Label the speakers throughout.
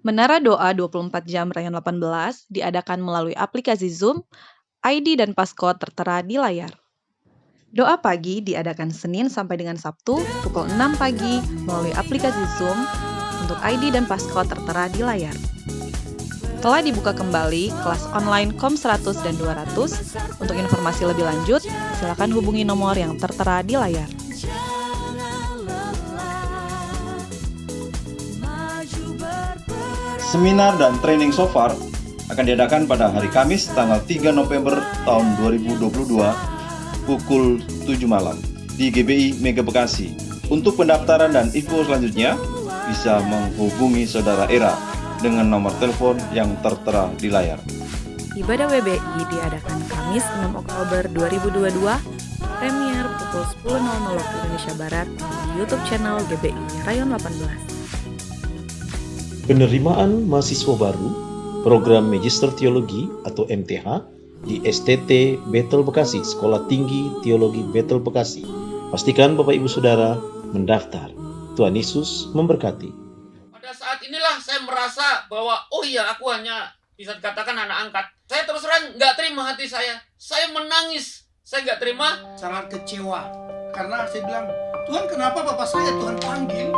Speaker 1: Menara Doa 24 Jam Rayon 18 diadakan melalui aplikasi Zoom, ID dan passcode tertera di layar. Doa pagi diadakan Senin sampai dengan Sabtu pukul 6 pagi melalui aplikasi Zoom untuk ID dan passcode tertera di layar. Telah dibuka kembali kelas online KOM 100 dan 200. Untuk informasi lebih lanjut, silakan hubungi nomor yang tertera di layar.
Speaker 2: Seminar dan training Shofar akan diadakan pada hari Kamis tanggal 3 November tahun 2022 pukul 7 malam di GBI Mega Bekasi. Untuk pendaftaran dan info selanjutnya bisa menghubungi Saudara Era dengan nomor telepon yang tertera di layar.
Speaker 1: Ibadah WBI diadakan Kamis 6 Oktober 2022, premier pukul 10.00 waktu Indonesia Barat di YouTube channel GBI Rayon 18.
Speaker 3: Penerimaan mahasiswa baru program Magister Teologi atau MTH di STT Bethel Bekasi, Sekolah Tinggi Teologi Bethel Bekasi. Pastikan Bapak Ibu Saudara mendaftar. Tuhan Yesus memberkati.
Speaker 4: Pada saat inilah saya merasa bahwa aku hanya bisa dikatakan anak angkat. Saya terus terang nggak terima hati saya menangis, saya nggak terima.
Speaker 5: Sangat kecewa karena saya bilang, Tuhan kenapa Bapak saya Tuhan panggil?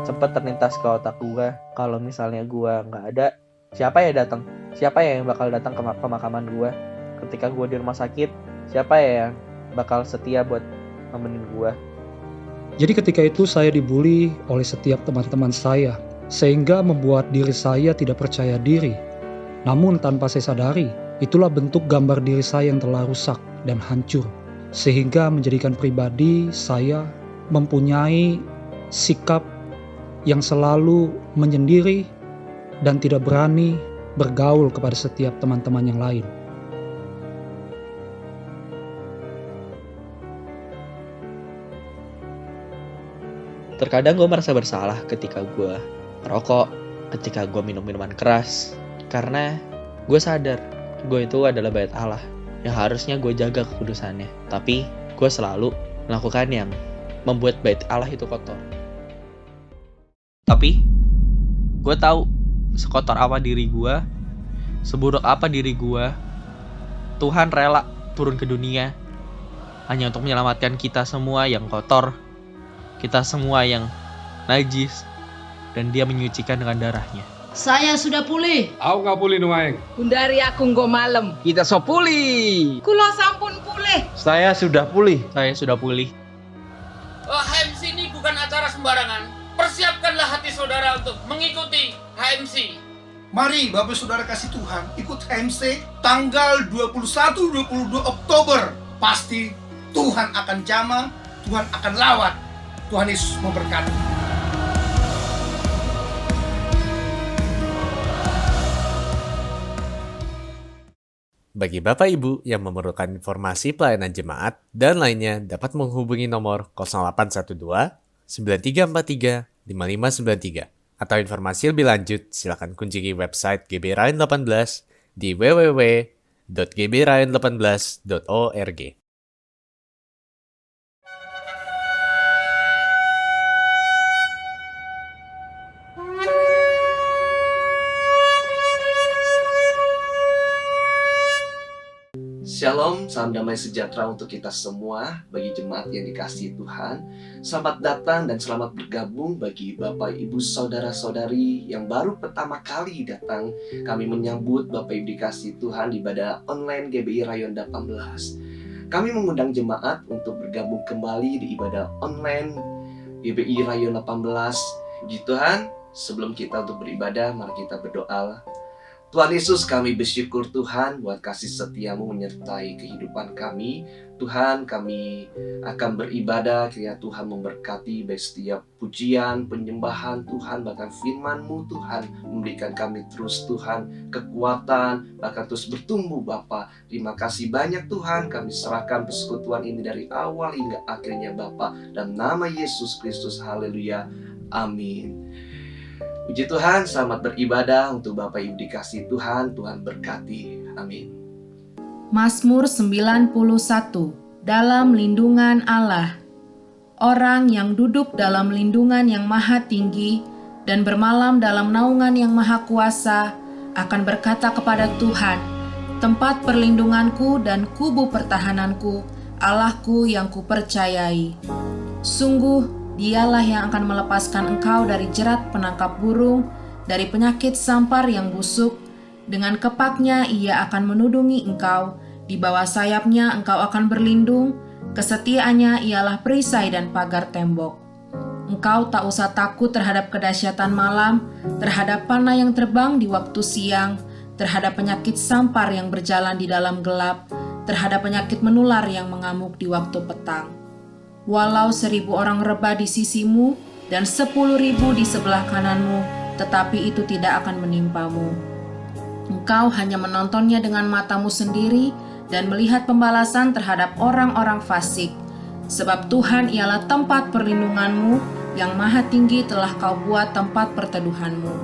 Speaker 6: Sempat terlintas ke otak gue, kalau misalnya gue nggak ada, siapa ya datang? Siapa ya yang bakal datang ke pemakaman gue? Ketika gue di rumah sakit, siapa ya yang bakal setia buat nemenin gue?
Speaker 7: Jadi ketika itu saya dibully oleh setiap teman-teman saya, sehingga membuat diri saya tidak percaya diri. Namun tanpa saya sadari, itulah bentuk gambar diri saya yang telah rusak dan hancur. Sehingga menjadikan pribadi saya mempunyai sikap yang selalu menyendiri dan tidak berani bergaul kepada setiap teman-teman yang lain.
Speaker 6: Terkadang gue merasa bersalah ketika gue merokok, ketika gue minum minuman keras, karena gue sadar gue itu adalah bait Allah yang harusnya gue jaga kekudusannya. Tapi gue selalu melakukan yang membuat bait Allah itu kotor. Tapi gue tahu sekotor apa diri gue, seburuk apa diri gue, Tuhan rela turun ke dunia hanya untuk menyelamatkan kita semua yang kotor, kita semua yang najis, dan Dia menyucikan dengan darahnya.
Speaker 8: Saya sudah pulih.
Speaker 9: Aku nggak pulih Nuaeng.
Speaker 8: Gundari aku nggo malam.
Speaker 9: Kita so pulih.
Speaker 8: Kulo sampun pulih.
Speaker 3: Saya sudah pulih.
Speaker 6: Saya sudah pulih.
Speaker 4: HMC ini bukan acara sembarangan. Persiapkanlah hati saudara untuk mengikuti HMC.
Speaker 5: Mari Bapak Saudara kasih Tuhan ikut HMC tanggal 21-22 Oktober. Pasti Tuhan akan jamah, Tuhan akan lawat. Tuhan Yesus memberkati.
Speaker 10: Bagi Bapak Ibu yang memerlukan informasi pelayanan jemaat dan lainnya dapat menghubungi nomor 0812 9343 5593 atau informasi lebih lanjut silakan kunjungi website GB Rayon 18 di www.gbrayon18.org.
Speaker 11: Shalom, salam damai sejahtera untuk kita semua. Bagi jemaat yang dikasihi Tuhan, selamat datang dan selamat bergabung. Bagi Bapak Ibu Saudara-saudari yang baru pertama kali datang, kami menyambut Bapak Ibu dikasihi Tuhan di ibadah online GBI Rayon 18. Kami mengundang jemaat untuk bergabung kembali di ibadah online GBI Rayon 18. Puji Tuhan, sebelum kita untuk beribadah, mari kita berdoa. Tuhan Yesus, kami bersyukur Tuhan buat kasih setiamu menyertai kehidupan kami. Tuhan, kami akan beribadah, kiranya Tuhan memberkati baik setiap pujian, penyembahan Tuhan, bahkan firman-Mu Tuhan, memberikan kami terus Tuhan kekuatan, bahkan terus bertumbuh Bapa. Terima kasih banyak Tuhan, kami serahkan persekutuan ini dari awal hingga akhirnya Bapa. Dalam nama Yesus Kristus, haleluya, amin. Puji Tuhan, selamat beribadah untuk Bapak Ibu dikasihi Tuhan, Tuhan berkati, amin.
Speaker 8: Mazmur 91. dalam lindungan Allah. Orang yang duduk dalam lindungan yang maha tinggi dan bermalam dalam naungan yang maha kuasa akan berkata kepada Tuhan, tempat perlindunganku dan kubu pertahananku, Allahku yang kupercayai. Sungguh, Dialah yang akan melepaskan engkau dari jerat penangkap burung, dari penyakit sampar yang busuk. Dengan kepaknya ia akan menudungi engkau, di bawah sayapnya engkau akan berlindung, kesetiaannya ialah perisai dan pagar tembok. Engkau tak usah takut terhadap kedahsyatan malam, terhadap panah yang terbang di waktu siang, terhadap penyakit sampar yang berjalan di dalam gelap, terhadap penyakit menular yang mengamuk di waktu petang. Walau 1.000 orang rebah di sisimu dan 10.000 di sebelah kananmu, tetapi itu tidak akan menimpamu. Engkau hanya menontonnya dengan matamu sendiri dan melihat pembalasan terhadap orang-orang fasik. Sebab Tuhan ialah tempat perlindunganmu, yang maha tinggi telah kau buat tempat perteduhanmu.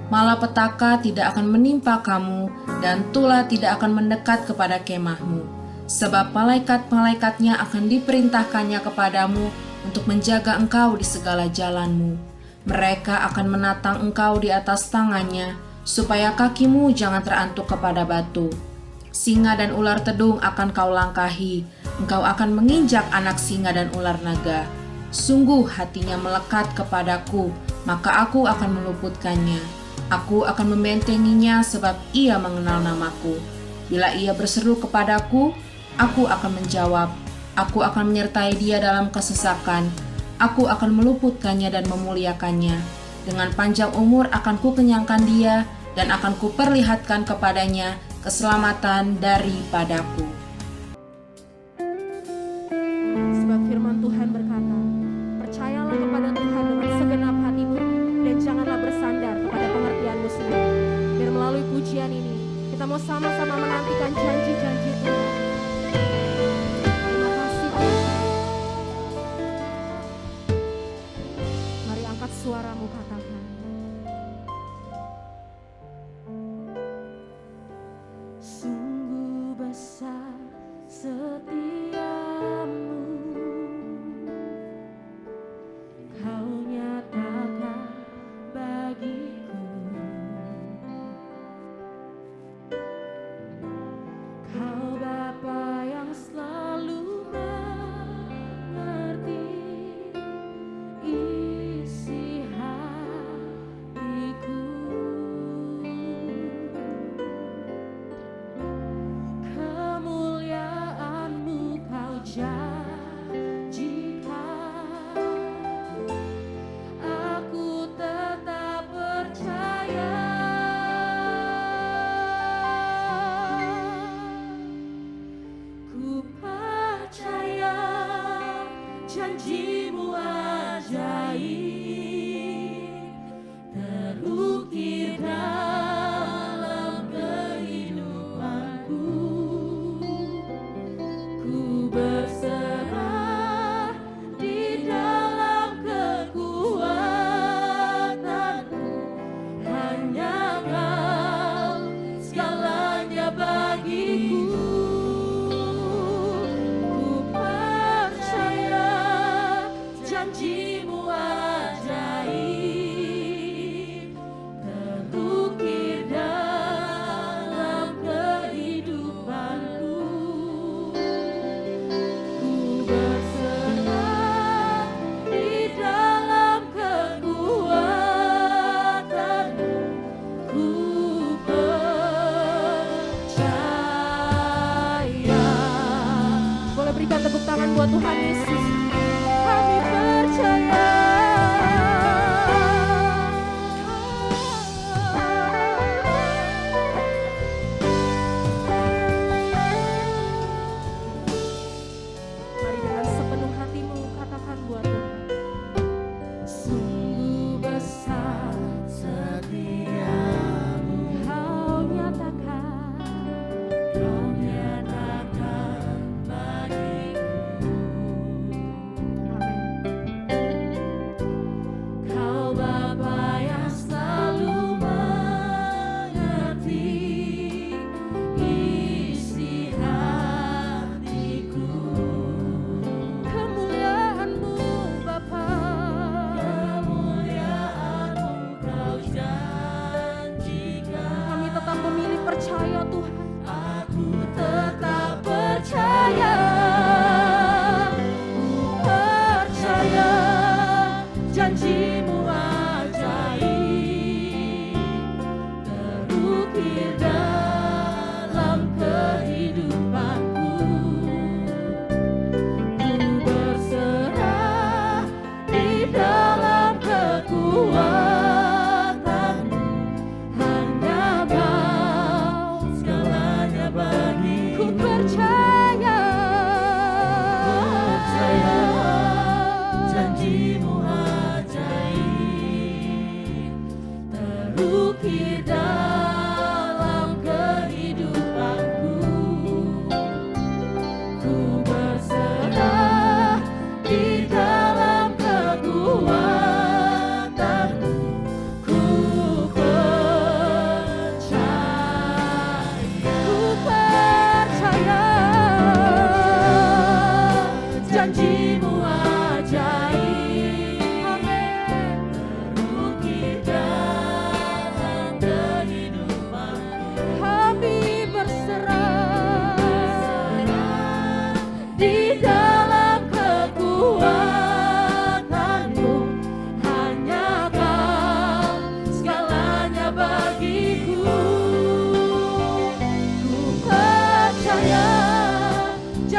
Speaker 8: Malapetaka tidak akan menimpa kamu, dan tulah tidak akan mendekat kepada kemahmu. Sebab malaikat-malaikatnya akan diperintahkannya kepadamu untuk menjaga engkau di segala jalanmu. Mereka akan menatang engkau di atas tangannya, supaya kakimu jangan terantuk kepada batu. Singa dan ular tedung akan kau langkahi, engkau akan menginjak anak singa dan ular naga. Sungguh hatinya melekat kepadaku, maka aku akan meluputkannya. Aku akan membentenginya sebab ia mengenal namaku. Bila ia berseru kepadaku, aku akan menjawab. Aku akan menyertai dia dalam kesesakan. Aku akan meluputkannya dan memuliakannya. Dengan panjang umur akan kukenyangkan dia dan akan kuperlihatkan kepadanya keselamatan daripadaku.
Speaker 12: Sebab firman Tuhan berkata, percayalah kepada Tuhan dengan segenap hatimu dan janganlah bersandar kepada pengertianmu sendiri. Biar melalui pujian ini kita mau sama-sama menantikan janji-janji Tuhan. Terima kasih Tuhan. Mari angkat suaramu, katakan. Sungguh besar setiamu, kau nyatakan bagiku. Kau Bapa yang selalu mengerti isi hati.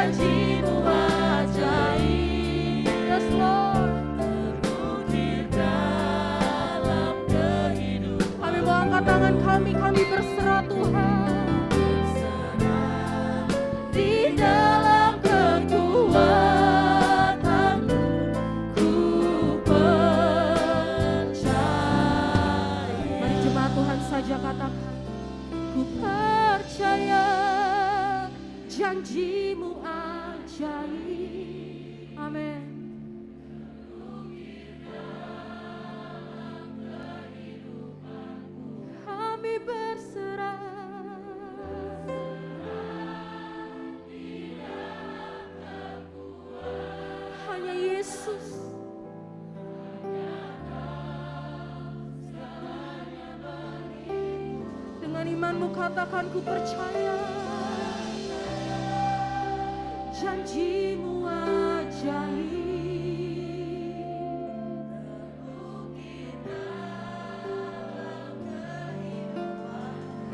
Speaker 12: janji-Mu ajaib. Yes Lord. Kami mau angkat tangan kami berserah Tuhan. Di dalam kekuatan-Mu ku percaya. Mari jemaat Tuhan saja katakan, ku percaya janji-Mu ajaib. Amin. Kami berserah. Hanya Yesus. Dengan imanmu katakan, ku percaya janji-Mu ajaib.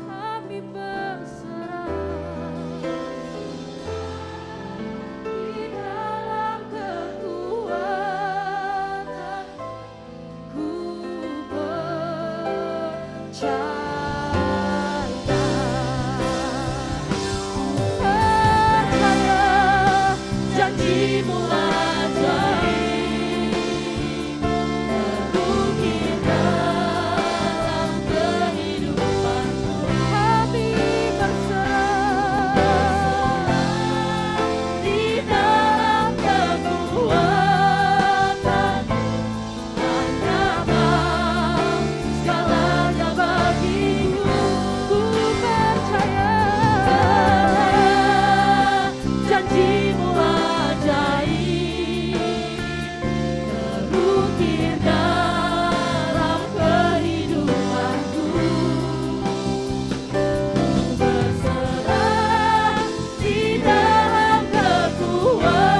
Speaker 12: Kami berserah di dalam kekuatan ku percaya. Janji-Mu ajaib terukir dalam kehidupanku. Kami berserah di dalam kekuatan. Hanya Kau segalanya bagiku. Ku percaya janji-Mu ajaib terukir dalam kehidupanku. Berserah di dalam kekuatan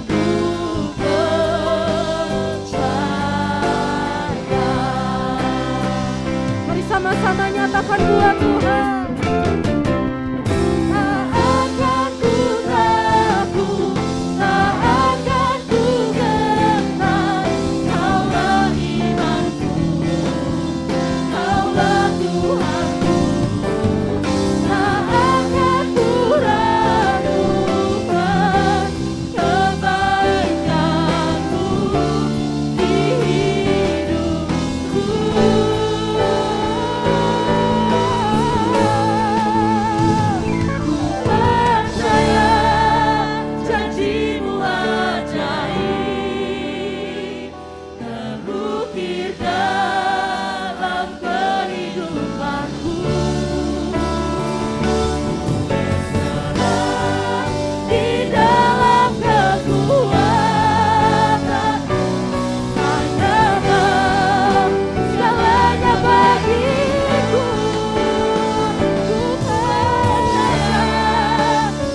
Speaker 12: ku percaya. Mari sama-sama nyatakan buat Tuhan. Tak akan ku takut, tak akan ku gentar. Kaulah imanku, Kaulah Tuhanku. Tak akan ku ragukan kebaikan-Mu di hidupku. Ku percaya janji-Mu ajaib terukir dalam kehidupanku. Berserah di dalam kekuatan. Hanya Kau segalanya bagiku. Ku percaya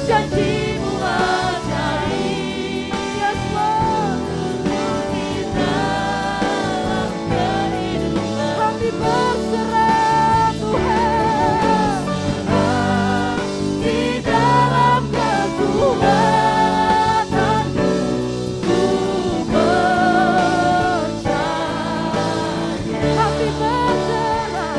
Speaker 12: janji-Mu ajaib. Yes Lord. Terukir dalam kehidupan. Kami berserah Tuhan. Di dalam kekuatan-Mu ku percaya. Kami berserah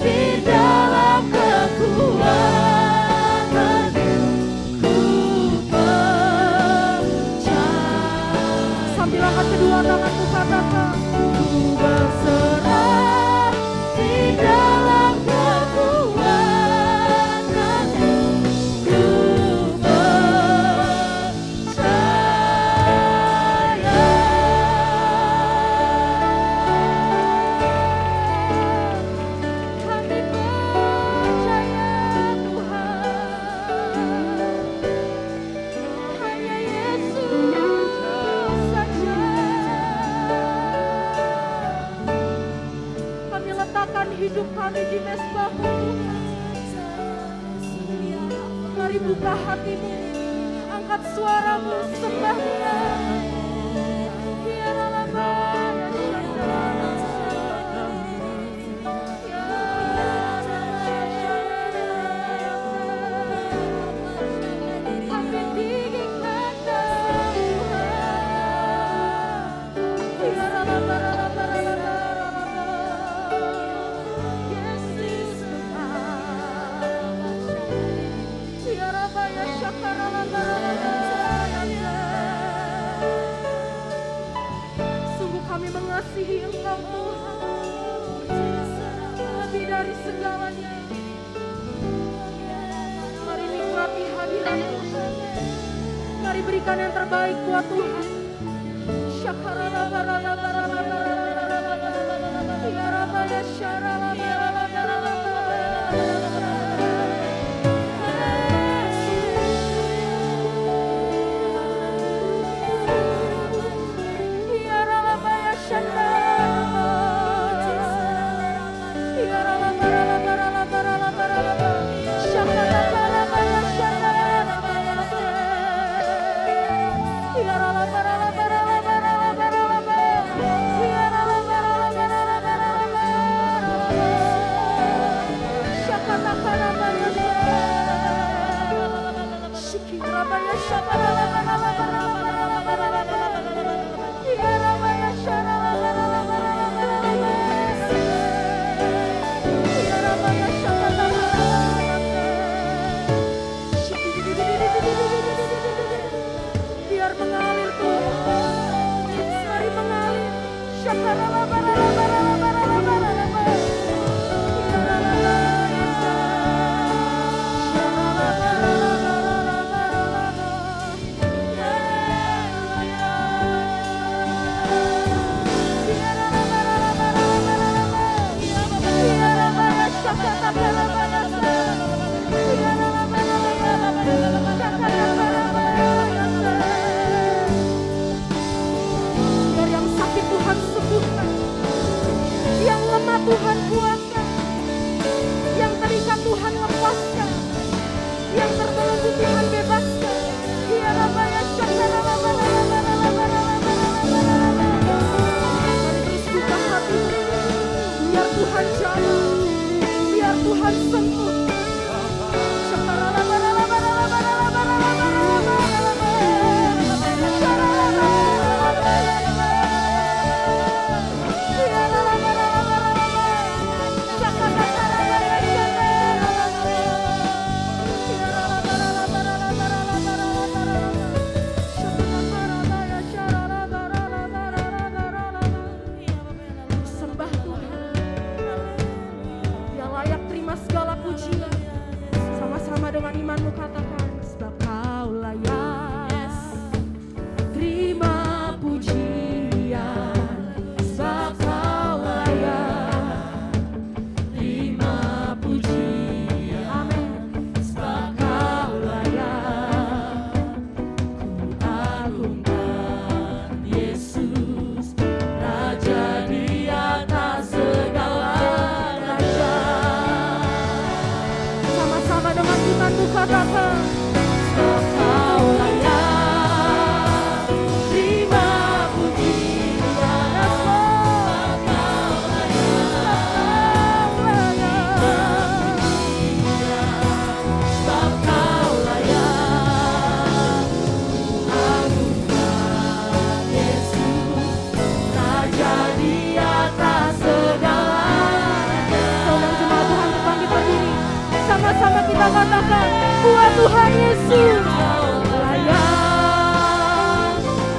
Speaker 12: di dalam kekuatan-Mu ku percaya. Sambil angkat kedua tanganmu katakan, ku berserah di dalam kekuatan-Mu ku percaya. Kami percaya Tuhan. Hanya Yesus saja. Kami letakkan hidup kami di mezbah-Mu Tuhan. Mari buka hatimu, angkat suaramu, sembah Dia. Sungguh kami mengasihi Engkau Tuhan, lebih dari segalanya. Mari nikmati hadirat Tuhan. Mari berikan yang terbaik buat Tuhan. Biar mengalir Tuhan, mari mengalir. Biar yang sakit Tuhan sembuhkan, yang lemah Tuhan kuatkan, yang terikat Tuhan lepaskan, yang terbelenggu Tuhan bebaskan. Mari terus buka hati, biar Tuhan jamah, biar Tuhan sembuh. Sembah Tuhan, Dia layak terima segala pujian. Sama-sama dengan imanmu katakan, sebab Kau layak terima pujian, sebab Kau layak terima pujian. Amin. Sebab Kau layak, ku agungkan Yesus, Raja di atas segala raja. Sama-sama dengan imanmu katakan, sebab Kau layak terima pujian, sebab Kau layak, sebab Kau layak, agungkan Yesus, Raja di atas segala raja. Saudara jemaat Tuhan berbangkit berdiri, sama-sama kita katakan, buat Tuhan Yesus layak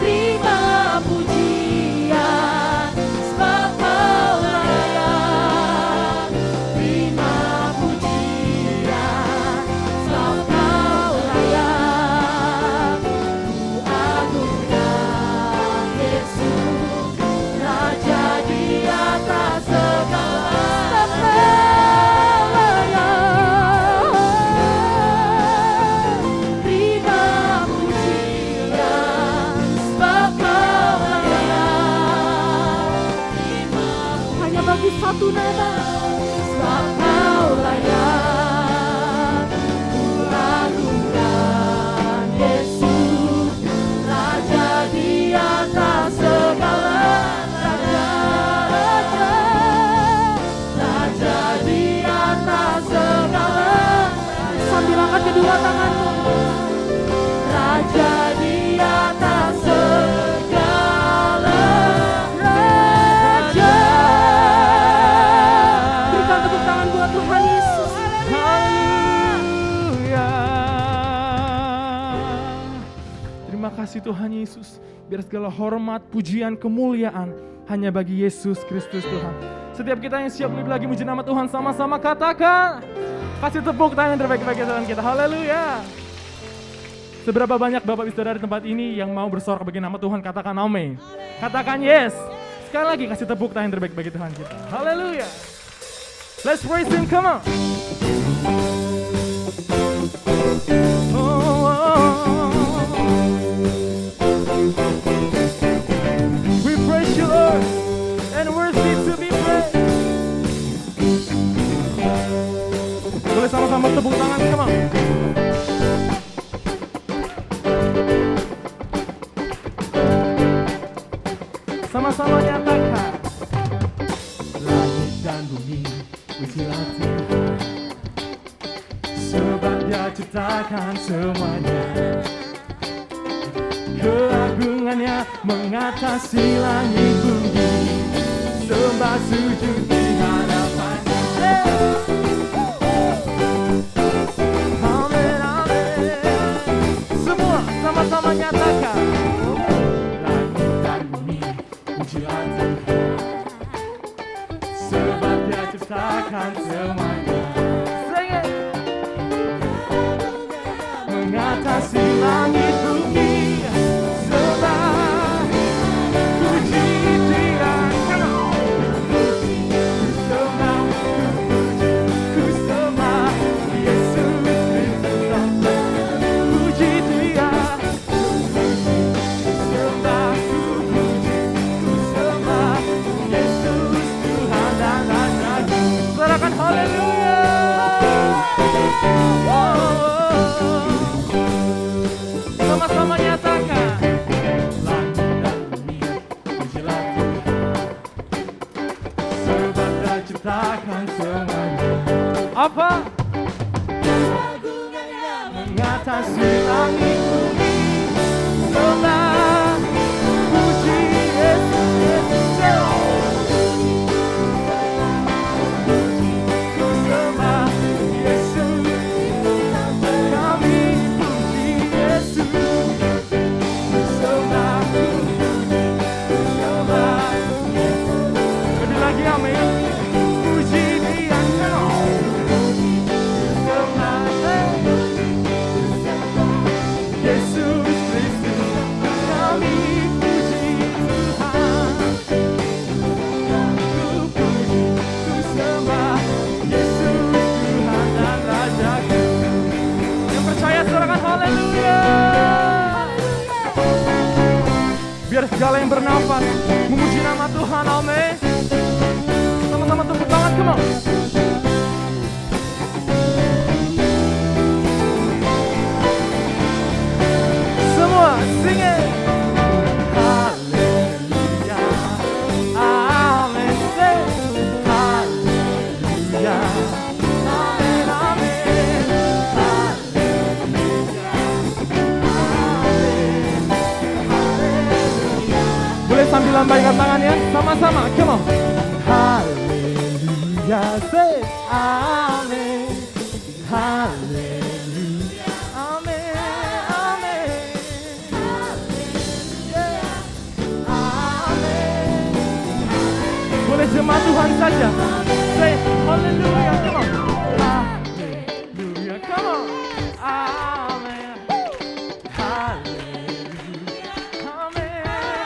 Speaker 12: terima pujian, sebab Kau layak terima pujian, sebab Kau layak, ku agungkan Yesus, Raja di atas segala raja. Terima
Speaker 13: kasih Tuhan Yesus. Biar segala hormat, pujian, kemuliaan hanya bagi Yesus Kristus Tuhan. Setiap kita yang siap lebih lagi muji nama Tuhan, sama-sama katakan. Kasih tepuk tangan terbaik bagi Tuhan kita. Haleluya. Seberapa banyak Bapak Ibu Saudara di tempat ini yang mau bersorak bagi nama Tuhan, katakan amin. Katakan yes. Sekali lagi kasih tepuk tangan terbaik bagi Tuhan kita. Haleluya. Let's praise Him, come on. We praise you, Lord, and worthy to be praised. Boleh sama-sama tepuk tangan, come on. Sama-sama nyatakan. Langit dan bumi pujilah Tuhan, sebab Dia ciptakan semuanya. Keagungannya mengatasi langit bumi, sembah sujud di hadapannya. Amin, amin. Semua sama-sama nyatakan. Langit dan bumi pujilah Tuhan, sebab Dia ciptakan semuanya. Sing it. Mengatasi langit bumi, sembah puji Dia. Sembah ku sembah Yesus Kristus, puji Dia. Sembah ku sembah Yesus Tuhan dan Raja-Ku. Sorakan haleluya. Sama-sama nyatakan. Langit dan bumi pujilah Tuhan, sebab Dia ciptakan semuanya. Apa? Keagungannya mengatasi langit bumi, sembah puji Yesus Kristus. Ku sembah Yesus, kami puji Yesus. Ku sembah Yesus. Beri lagi amin. Puji Dia. Ku sembah Yesus Kristus, kami puji Tuhan. Ku sembah Yesus Tuhan dan Raja-Ku. Yang percaya sorakan haleluya. Biar segala yang bernafas memuji nama Tuhan, amin. Sama-sama tepuk tangan, come on. Semua sing it. Haleluya, amin. Say haleluya, amin, amin. Haleluya, amin. Boleh sambil lambaikan tangannya, sama-sama, come on. Haleluya, say amin. Haleluya, amin, amin. Boleh jemaat Tuhan saja. Say haleluya, come on. Haleluya, come on. Amin. Haleluya, amin,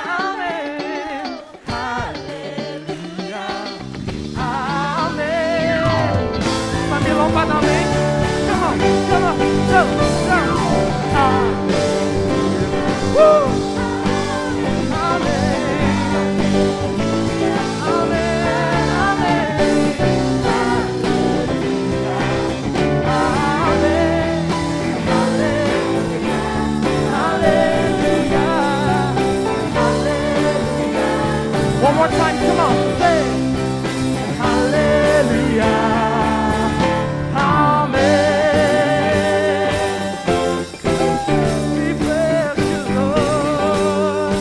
Speaker 13: amin. Haleluya, amin. Sambil lompat, amin. Come on, come on, go, go. Haleluya. Woo. One more time, come on, say hallelujah, amen. We praise you, Lord.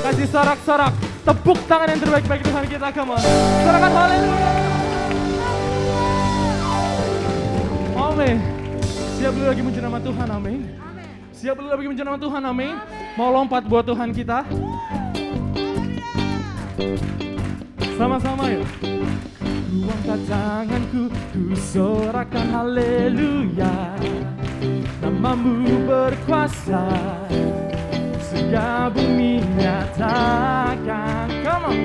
Speaker 13: Kasih sorak-sorak, tepuk tangan yang terbaik bagi Tuhan kita, come on. Sorakan hallelujah. Amin. Siap dulu lagi muji nama Tuhan, amin. Siap beli bagi nama Tuhan, amin. Mau lompat buat Tuhan kita? Sama-sama ya. Ku angkat tanganku, ku sorakan haleluya. Namamu berkuasa, surga bumi nyatakan. Come on.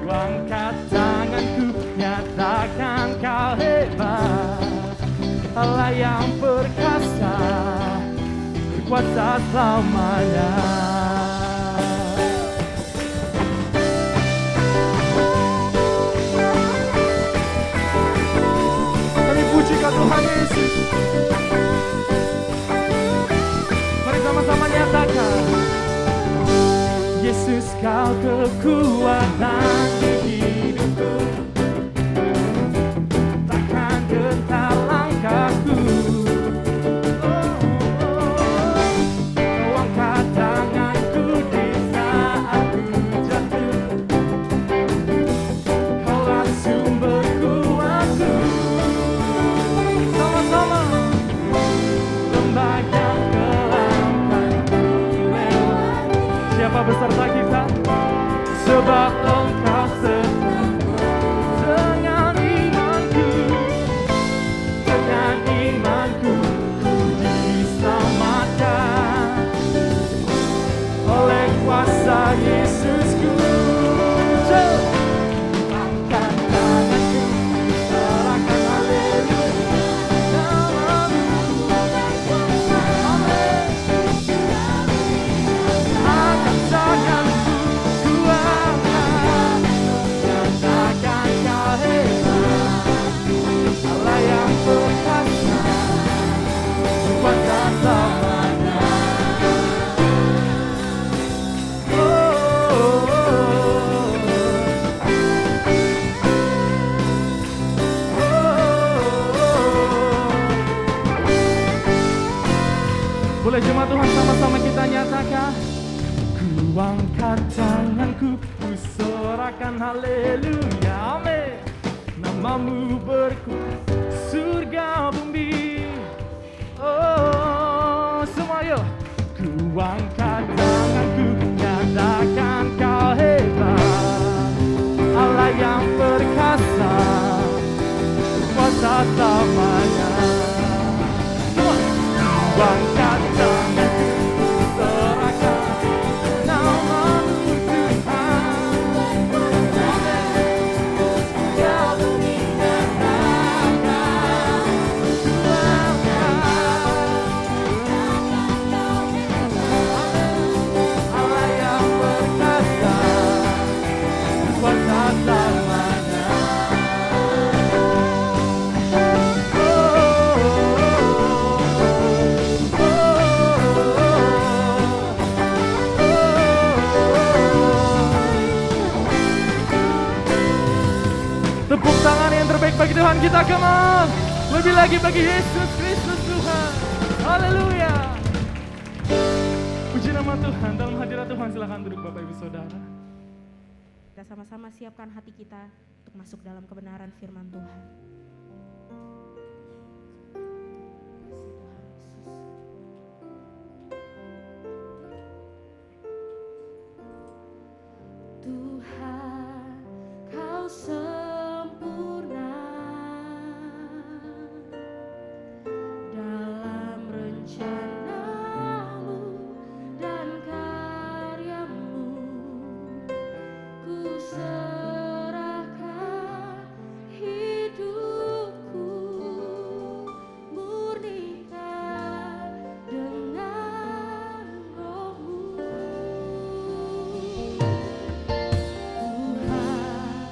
Speaker 13: Ku angkat tanganku, nyatakan kau hebat. Allah yang perkasa, berkuasa selamanya. Kami pujikan Tuhan Yesus. Mari sama-sama nyatakan, Yesus kau kekuatan hidupku, takkan gentar langkahku. Kau angkat tanganku di saat ku jatuh, kaulah sumber kuatku. Sama-sama, lembah yang gelapkan lewat. Siapa beserta kita? Sebab Engkau sertaku dengan imanku, dengan imanku ku diselamatkan oleh kuasa Yesusku. Angkat tanganku, serahkan haleluya. Angkat tanganku, ku angkat, nyatakan kau hebat. Allah yang perkasa, berkuasa selamanya. Boleh jemaat Tuhan sama-sama kita nyatakan, ku angkat tanganku, ku sorakan haleluya, amin. Namamu berkuasa, surga bumi. Oh, semua yuk. Ku angkat tanganku, nyatakan kau hebat. Allah yang perkasa, kuasa selamanya. Semua. Ku angkat tanganku, serahkan namamu Tuhan. Kau bumi nyatakan, ku angkat. Allah yang perkasa, kuasa selamanya. Tepuk tangan yang terbaik bagi Tuhan kita, come on. Lebih lagi bagi Yesus Kristus Tuhan. Haleluya. Puji nama Tuhan, dalam hadirat Tuhan silakan duduk Bapak Ibu Saudara.
Speaker 12: Kita sama-sama siapkan hati kita untuk masuk dalam kebenaran firman Tuhan. Tuhan, Kau sempurna dalam rencana-Mu dan karya-Mu. Ku serahkan hidupku, murnikan dengan Roh-Mu. Tuhan,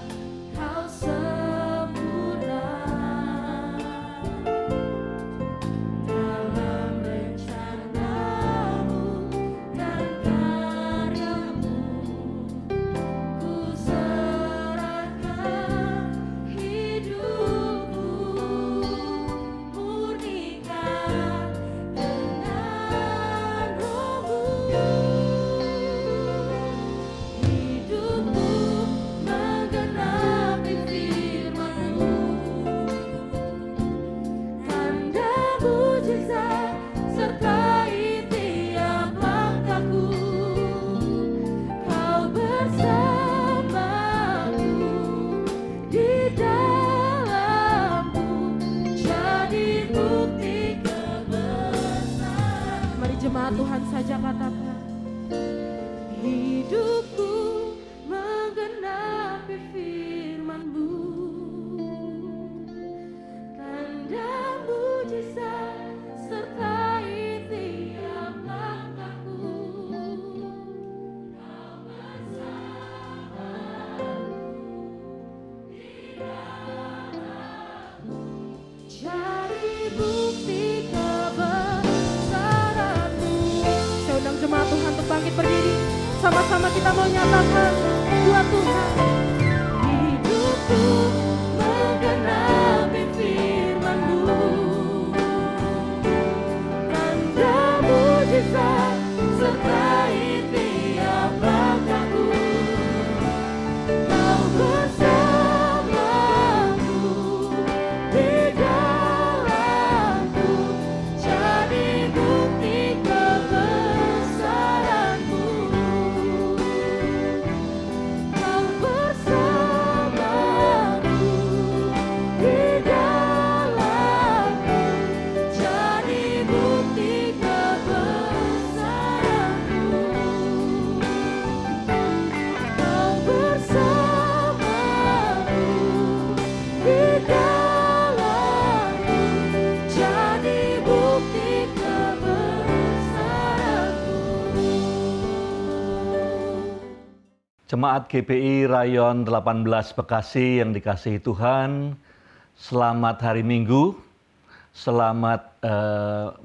Speaker 12: bukti kebesaran-Mu. Saya undang jemaat Tuhan untuk bangkit berdiri. Sama-sama kita mau nyatakan buat Tuhan. Hidupku menggenapi firman-Mu, tanda mujizat sertai tiap langkahku. Kau bersamaku di dalamku, jadi bukti kebesaran-Mu. Kau bersamaku di dalamku, jadi bukti kebesaran-Mu. Kau bersamaku di dalamku, jadi bukti kebesaran-Mu.
Speaker 14: Jemaat GBI Rayon 18 Bekasi yang dikasihi Tuhan, selamat hari Minggu, selamat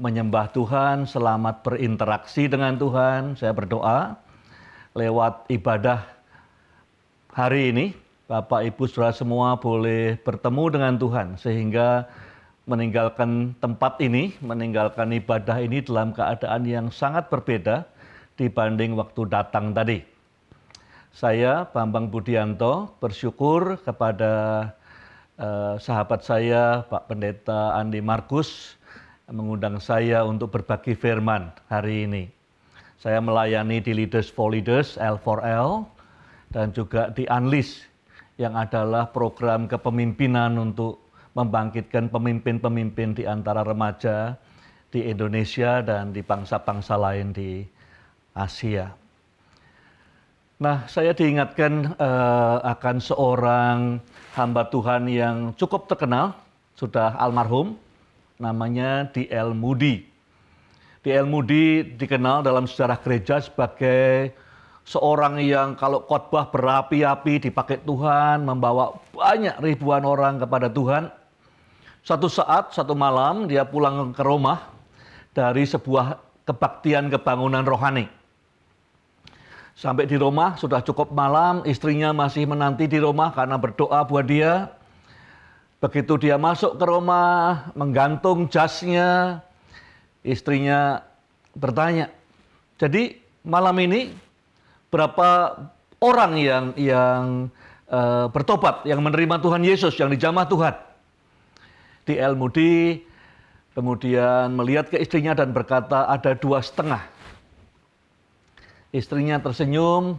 Speaker 14: menyembah Tuhan, selamat berinteraksi dengan Tuhan. Saya berdoa lewat ibadah hari ini, Bapak Ibu Saudara semua boleh bertemu dengan Tuhan sehingga meninggalkan tempat ini, meninggalkan ibadah ini dalam keadaan yang sangat berbeda dibanding waktu datang tadi. Saya, Bambang Budianto, bersyukur kepada sahabat saya, Pak Pendeta Andi Markus, mengundang saya untuk berbagi firman hari ini. Saya melayani di Leaders for Leaders, L4L, dan juga di Unleash, yang adalah program kepemimpinan untuk membangkitkan pemimpin-pemimpin di antara remaja di Indonesia dan di bangsa-bangsa lain di Asia. Nah, saya diingatkan akan seorang hamba Tuhan yang cukup terkenal, sudah almarhum, namanya D.L. Moody. D.L. Moody dikenal dalam sejarah gereja sebagai seorang yang kalau khotbah berapi-api dipakai Tuhan, membawa banyak ribuan orang kepada Tuhan. Suatu saat, satu malam, dia pulang ke rumah dari sebuah kebaktian kebangunan rohani. Sampai di rumah sudah cukup malam, istrinya masih menanti di rumah karena berdoa buat dia. Begitu dia masuk ke rumah, menggantung jasnya, istrinya bertanya, jadi malam ini berapa orang yang bertobat, yang menerima Tuhan Yesus, yang dijamah Tuhan? D.L. Moody kemudian melihat ke istrinya dan berkata, ada 2,5. Istrinya tersenyum,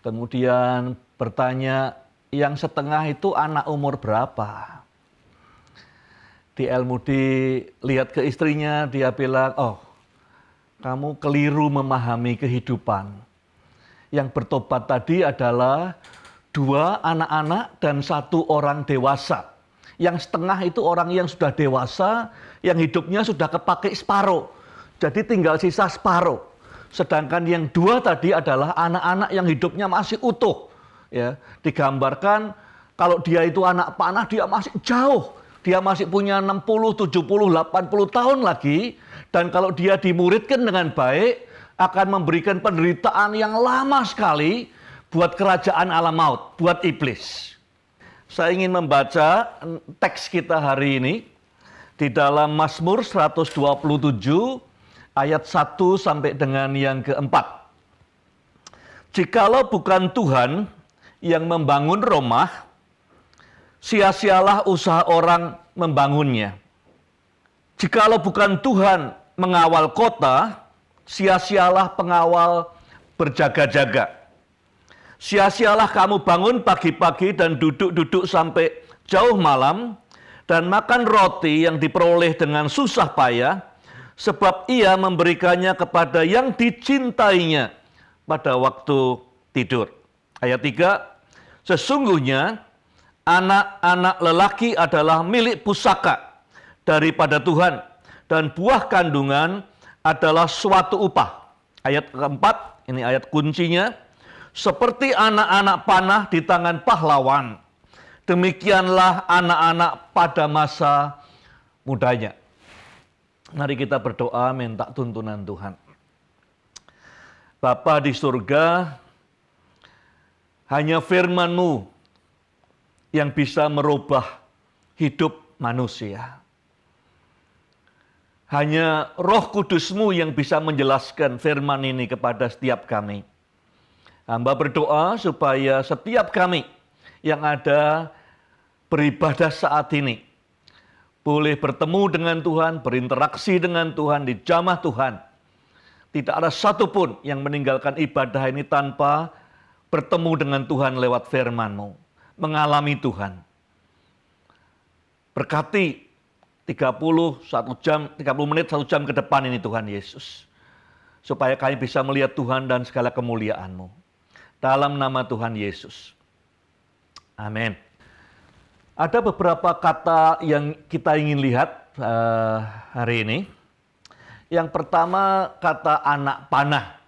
Speaker 14: kemudian bertanya, yang setengah itu anak umur berapa? D.L. Moody lihat ke istrinya, dia bilang, oh, kamu keliru memahami kehidupan. Yang bertobat tadi adalah 2 anak-anak dan 1 orang dewasa. Yang setengah itu orang yang sudah dewasa, yang hidupnya sudah kepake separuh. Jadi tinggal sisa separuh. Sedangkan yang 2 tadi adalah anak-anak yang hidupnya masih utuh. Ya, digambarkan kalau dia itu anak panah, dia masih jauh. Dia masih punya 60, 70, 80 tahun lagi. Dan kalau dia dimuridkan dengan baik, akan memberikan penderitaan yang lama sekali buat kerajaan alam maut, buat iblis. Saya ingin membaca teks kita hari ini di dalam Mazmur 127, ayat 1 sampai dengan yang keempat. Jikalau bukan Tuhan yang membangun rumah, sia-sialah usaha orang membangunnya. Jikalau bukan Tuhan mengawal kota, sia-sialah pengawal berjaga-jaga. Sia-sialah kamu bangun pagi-pagi dan duduk-duduk sampai jauh malam, dan makan roti yang diperoleh dengan susah payah, sebab ia memberikannya kepada yang dicintainya pada waktu tidur. Ayat 3, sesungguhnya anak-anak lelaki adalah milik pusaka daripada Tuhan, dan buah kandungan adalah suatu upah. Ayat keempat, ini ayat kuncinya, seperti anak-anak panah di tangan pahlawan, demikianlah anak-anak pada masa mudanya. Mari kita berdoa minta tuntunan Tuhan. Bapa di surga, hanya firman-Mu yang bisa merubah hidup manusia. Hanya Roh Kudus-Mu yang bisa menjelaskan firman ini kepada setiap kami. Hamba berdoa supaya setiap kami yang ada beribadah saat ini boleh bertemu dengan Tuhan, berinteraksi dengan Tuhan, dijamah Tuhan. Tidak ada satupun yang meninggalkan ibadah ini tanpa bertemu dengan Tuhan lewat firman-Mu, mengalami Tuhan. Berkati 30 menit, 1 jam ke depan ini Tuhan Yesus. Supaya kami bisa melihat Tuhan dan segala kemuliaan-Mu. Dalam nama Tuhan Yesus. Amin. Ada beberapa kata yang kita ingin lihat hari ini. Yang pertama kata anak panah.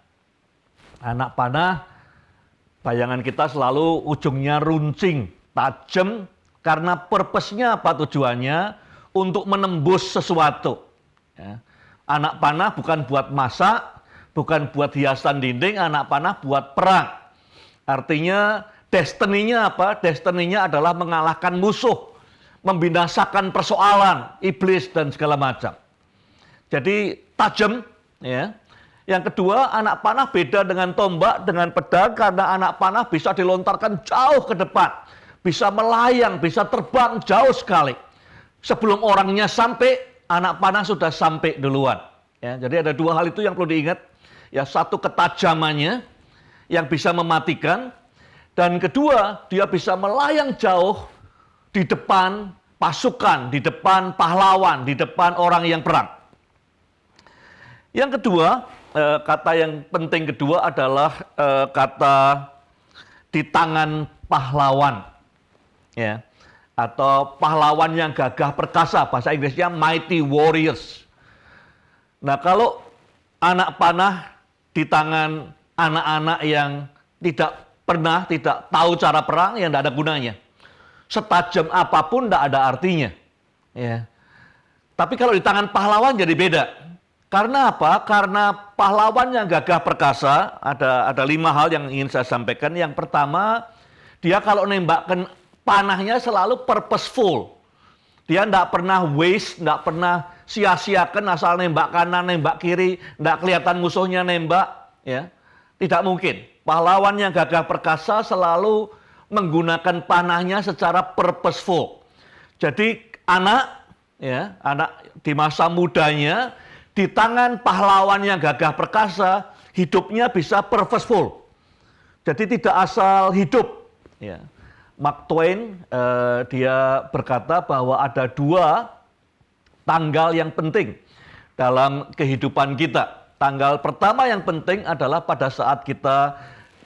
Speaker 14: Anak panah, bayangan kita selalu ujungnya runcing, tajam, karena purpose-nya apa tujuannya? Untuk menembus sesuatu. Ya. Anak panah bukan buat masak, bukan buat hiasan dinding, anak panah buat perang. Artinya destiny-nya apa? Destiny-nya adalah mengalahkan musuh, membinasakan persoalan, iblis dan segala macam. Jadi tajam, ya. Yang kedua, anak panah beda dengan tombak, dengan pedang, karena anak panah bisa dilontarkan jauh ke depan, bisa melayang, bisa terbang jauh sekali. Sebelum orangnya sampai, anak panah sudah sampai duluan. Ya, jadi ada dua hal itu yang perlu diingat. Ya, satu ketajamannya yang bisa mematikan, dan kedua dia bisa melayang jauh di depan pasukan, di depan pahlawan, di depan orang yang perang. Yang kedua, kata yang penting kedua adalah kata di tangan pahlawan, ya, atau pahlawan yang gagah perkasa, bahasa Inggrisnya mighty warriors. Nah, kalau anak panah di tangan anak-anak yang tidak tahu cara perang, yang tidak ada gunanya. Setajam apapun tidak ada artinya. Ya. Tapi kalau di tangan pahlawan jadi beda. Karena apa? Karena pahlawan yang gagah perkasa, ada 5 hal yang ingin saya sampaikan. Yang pertama, dia kalau nembakkan panahnya selalu purposeful. Dia tidak pernah waste, tidak pernah sia-siakan asal nembak kanan, nembak kiri, tidak kelihatan musuhnya nembak. Ya. Tidak mungkin. Pahlawan yang gagah perkasa selalu menggunakan panahnya secara purposeful. Jadi anak di masa mudanya, di tangan pahlawan yang gagah perkasa, hidupnya bisa purposeful. Jadi tidak asal hidup. Ya. Mark Twain, dia berkata bahwa ada 2 tanggal yang penting dalam kehidupan kita. Tanggal pertama yang penting adalah pada saat kita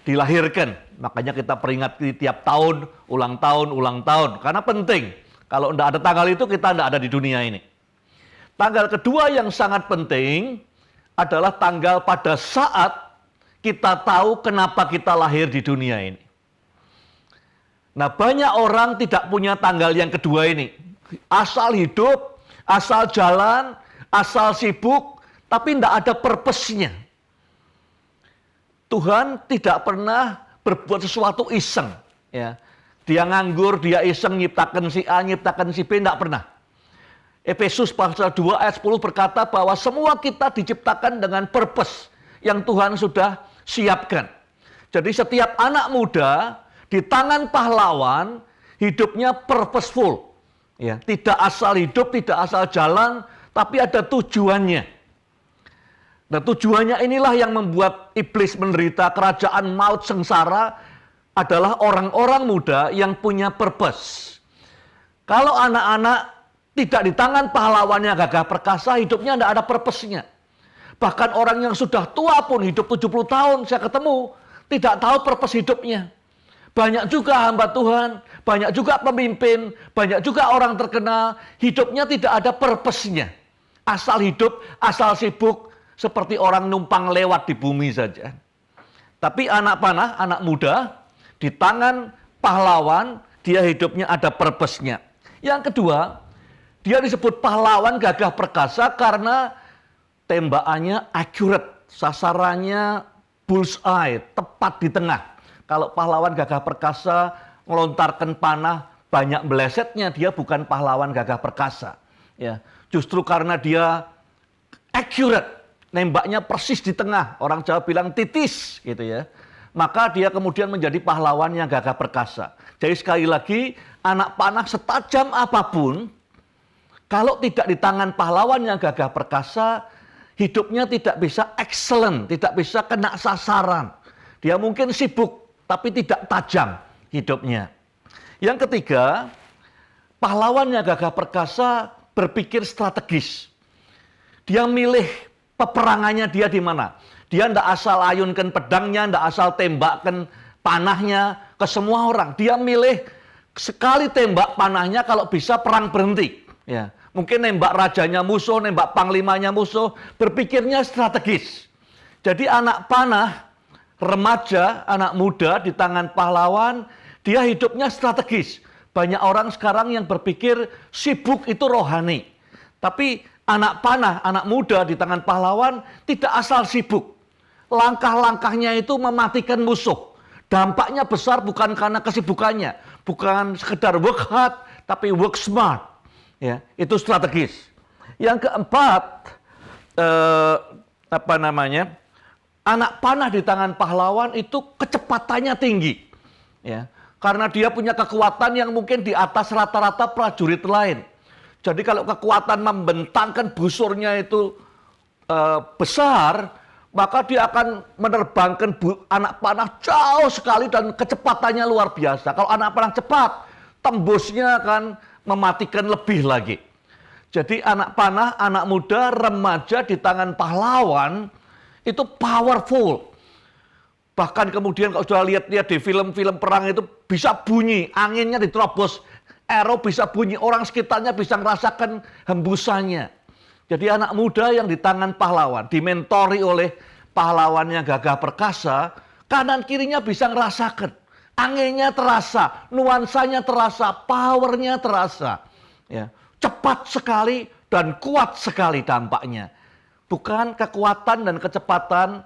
Speaker 14: dilahirkan. Makanya kita peringati tiap tahun, ulang tahun. Karena penting. Kalau tidak ada tanggal itu, kita tidak ada di dunia ini. Tanggal kedua yang sangat penting adalah tanggal pada saat kita tahu kenapa kita lahir di dunia ini. Nah, banyak orang tidak punya tanggal yang kedua ini. Asal hidup, asal jalan, asal sibuk, tapi tidak ada purpose-nya. Tuhan tidak pernah berbuat sesuatu iseng. Ya. Dia nganggur, dia iseng nyiptakan si A, nyiptakan si B, tidak pernah. Efesus pasal 2 ayat 10 berkata bahwa semua kita diciptakan dengan purpose yang Tuhan sudah siapkan. Jadi setiap anak muda di tangan pahlawan hidupnya purposeful. Ya, tidak asal hidup, tidak asal jalan, tapi ada tujuannya. Nah, tujuannya inilah yang membuat iblis menderita, kerajaan maut sengsara adalah orang-orang muda yang punya purpose. Kalau anak-anak tidak di tangan pahlawannya gagah perkasa, hidupnya tidak ada purpose-nya. Bahkan orang yang sudah tua pun hidup 70 tahun, saya ketemu, tidak tahu purpose hidupnya. Banyak juga hamba Tuhan, banyak juga pemimpin, banyak juga orang terkenal, hidupnya tidak ada purpose-nya. Asal hidup, asal sibuk, seperti orang numpang lewat di bumi saja. Tapi anak panah, anak muda, di tangan pahlawan, dia hidupnya ada purpose-nya. Yang kedua, Dia disebut pahlawan gagah perkasa karena tembakannya accurate, sasarannya bullseye, tepat di tengah. Kalau pahlawan gagah perkasa melontarkan panah banyak melesetnya, dia bukan pahlawan gagah perkasa. Ya, justru karena dia accurate, nembaknya persis di tengah. Orang Jawa bilang titis, gitu ya. Maka dia kemudian menjadi pahlawan yang gagah perkasa. Jadi sekali lagi, anak panah setajam apapun, kalau tidak di tangan pahlawan yang gagah perkasa, hidupnya tidak bisa excellent, tidak bisa kena sasaran. Dia mungkin sibuk, tapi tidak tajam hidupnya. Yang ketiga, pahlawan yang gagah perkasa berpikir strategis. Dia milih peperangannya dia di mana. Dia tidak asal ayunkan pedangnya, tidak asal tembakkan panahnya ke semua orang. Dia milih sekali tembak panahnya, kalau bisa perang berhenti. Ya, mungkin nembak rajanya musuh, nembak panglimanya musuh, berpikirnya strategis. Jadi anak panah, remaja, anak muda di tangan pahlawan, dia hidupnya strategis. Banyak orang sekarang yang berpikir sibuk itu rohani. Tapi anak panah, anak muda di tangan pahlawan tidak asal sibuk. Langkah-langkahnya itu mematikan musuh. Dampaknya besar bukan karena kesibukannya, bukan sekedar work hard, tapi work smart. Ya, itu strategis. Yang keempat, anak panah di tangan pahlawan itu kecepatannya tinggi. Ya, karena dia punya kekuatan yang mungkin di atas rata-rata prajurit lain. Jadi kalau kekuatan membentangkan busurnya itu besar, maka dia akan menerbangkan anak panah jauh sekali dan kecepatannya luar biasa. Kalau anak panah cepat, tembusnya akan mematikan lebih lagi. Jadi anak panah, anak muda, remaja di tangan pahlawan itu powerful. Bahkan kemudian kalau sudah lihat-lihat di film-film perang itu bisa bunyi, anginnya diterobos, arrow bisa bunyi, orang sekitarnya bisa merasakan hembusannya. Jadi anak muda yang di tangan pahlawan, dimentori oleh pahlawan yang gagah perkasa, kanan kirinya bisa merasakan. Anginnya terasa, nuansanya terasa, powernya terasa. Ya, cepat sekali dan kuat sekali dampaknya. Bukan kekuatan dan kecepatan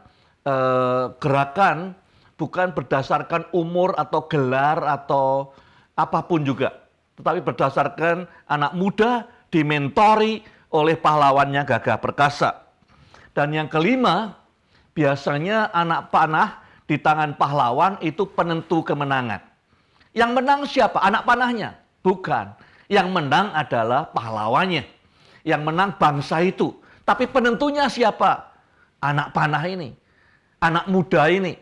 Speaker 14: gerakan, bukan berdasarkan umur atau gelar atau apapun juga. Tetapi berdasarkan anak muda dimentori oleh pahlawannya gagah perkasa. Dan yang kelima, biasanya anak panah di tangan pahlawan itu penentu kemenangan. Yang menang siapa? Anak panahnya? Bukan. Yang menang adalah pahlawannya. Yang menang bangsa itu. Tapi penentunya siapa? Anak panah ini. Anak muda ini.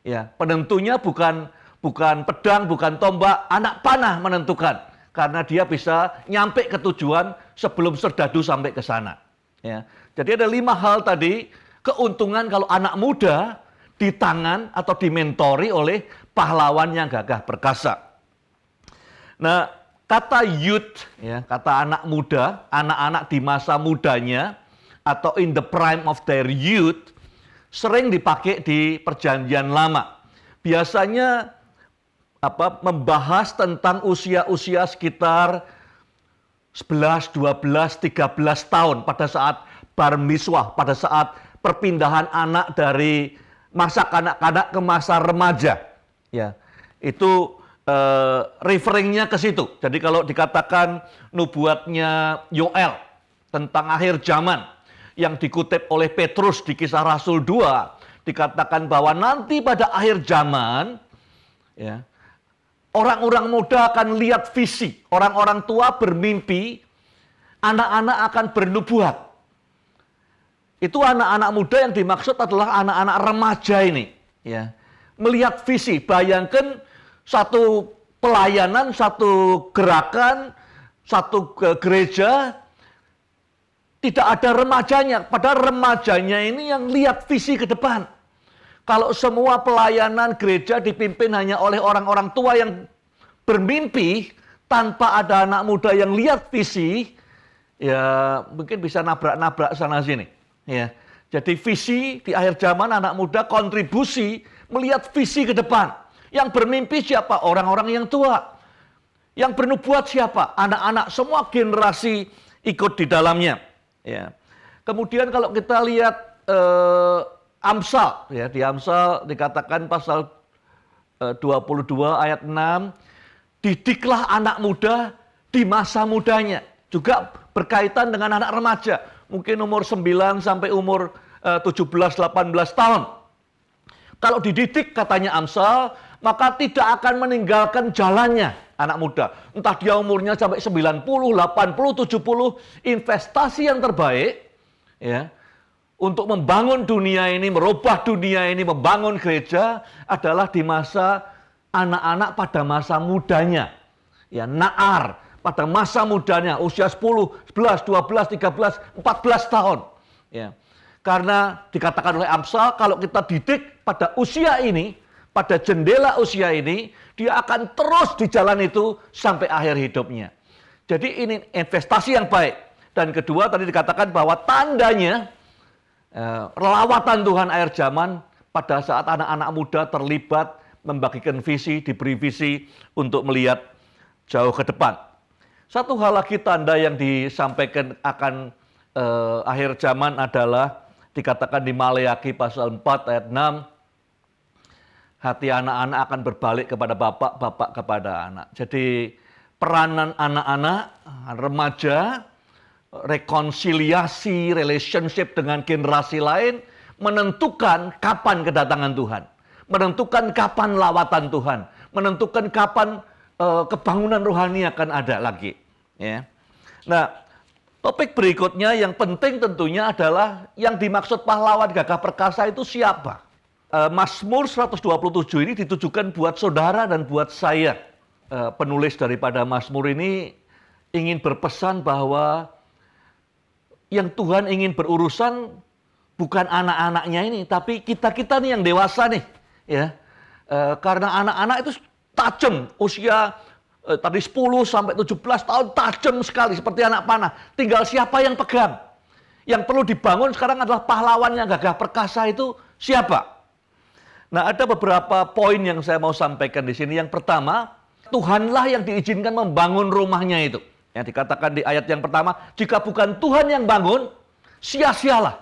Speaker 14: Ya, penentunya bukan pedang, bukan tombak. Anak panah menentukan. Karena dia bisa nyampe ke tujuan sebelum serdadu sampai ke sana. Ya. Jadi ada 5 hal tadi, keuntungan kalau anak muda di tangan atau dimentori oleh pahlawan yang gagah perkasa. Nah, kata youth, ya, kata anak muda, anak-anak di masa mudanya, atau in the prime of their youth, sering dipakai di Perjanjian Lama. Biasanya membahas tentang usia-usia sekitar 11, 12, 13 tahun pada saat bar miswah, pada saat perpindahan anak dari masa kanak-kanak ke masa remaja. Ya, itu referringnya ke situ. Jadi kalau dikatakan nubuatnya Yoel tentang akhir zaman yang dikutip oleh Petrus di Kisah Rasul 2, dikatakan bahwa nanti pada akhir zaman, ya, orang-orang muda akan lihat visi, orang-orang tua bermimpi, anak-anak akan bernubuat. Itu anak-anak muda yang dimaksud adalah anak-anak remaja ini. Ya. Melihat visi, bayangkan satu pelayanan, satu gerakan, satu gereja, tidak ada remajanya. Padahal remajanya ini yang lihat visi ke depan. Kalau semua pelayanan gereja dipimpin hanya oleh orang-orang tua yang bermimpi, tanpa ada anak muda yang lihat visi, ya mungkin bisa nabrak-nabrak sana-sini. Ya. Jadi visi di akhir zaman anak muda kontribusi melihat visi ke depan. Yang bermimpi siapa? Orang-orang yang tua. Yang bernubuat siapa? Anak-anak, semua generasi ikut di dalamnya. Ya. Kemudian kalau kita lihat Amsal, ya, di Amsal dikatakan pasal 22 ayat 6, didiklah anak muda di masa mudanya. Juga berkaitan dengan anak remaja, mungkin umur 9 sampai umur 17-18 tahun. Kalau dididik, katanya Amsal, maka tidak akan meninggalkan jalannya anak muda. Entah dia umurnya sampai 90, 80, 70, investasi yang terbaik ya untuk membangun dunia ini, merubah dunia ini, membangun gereja adalah di masa anak-anak pada masa mudanya. Ya, na'ar pada masa mudanya, usia 10, 11, 12, 13, 14 tahun. Ya. Karena dikatakan oleh Amsal, kalau kita didik pada usia ini, pada jendela usia ini, dia akan terus di jalan itu sampai akhir hidupnya. Jadi ini investasi yang baik. Dan kedua tadi dikatakan bahwa tandanya lawatan Tuhan akhir zaman pada saat anak-anak muda terlibat membagikan visi, diberi visi untuk melihat jauh ke depan. Satu hal lagi tanda yang disampaikan akan akhir zaman adalah dikatakan di Maleakhi pasal 4 ayat 6, hati anak-anak akan berbalik kepada bapak, bapak kepada anak. Jadi peranan anak-anak, remaja, rekonsiliasi, relationship dengan generasi lain, menentukan kapan kedatangan Tuhan. Menentukan kapan lawatan Tuhan. Menentukan kapan kebangunan rohani akan ada lagi. Ya. Nah, topik berikutnya yang penting tentunya adalah yang dimaksud pahlawan gagah perkasa itu siapa? Mazmur 127 ini ditujukan buat saudara dan buat saya. Penulis daripada Mazmur ini ingin berpesan bahwa yang Tuhan ingin berurusan bukan anak-anaknya ini, tapi kita-kita nih yang dewasa nih. Ya. Karena anak-anak itu tajam, usia tadi 10 sampai 17 tahun tajam sekali seperti anak panah. Tinggal siapa yang pegang. Yang perlu dibangun sekarang adalah pahlawan yang gagah perkasa itu siapa? Nah, ada beberapa poin yang saya mau sampaikan di sini. Yang pertama, Tuhanlah yang diizinkan membangun rumahnya itu. Yang dikatakan di ayat yang pertama, jika bukan Tuhan yang bangun, sia-sialah.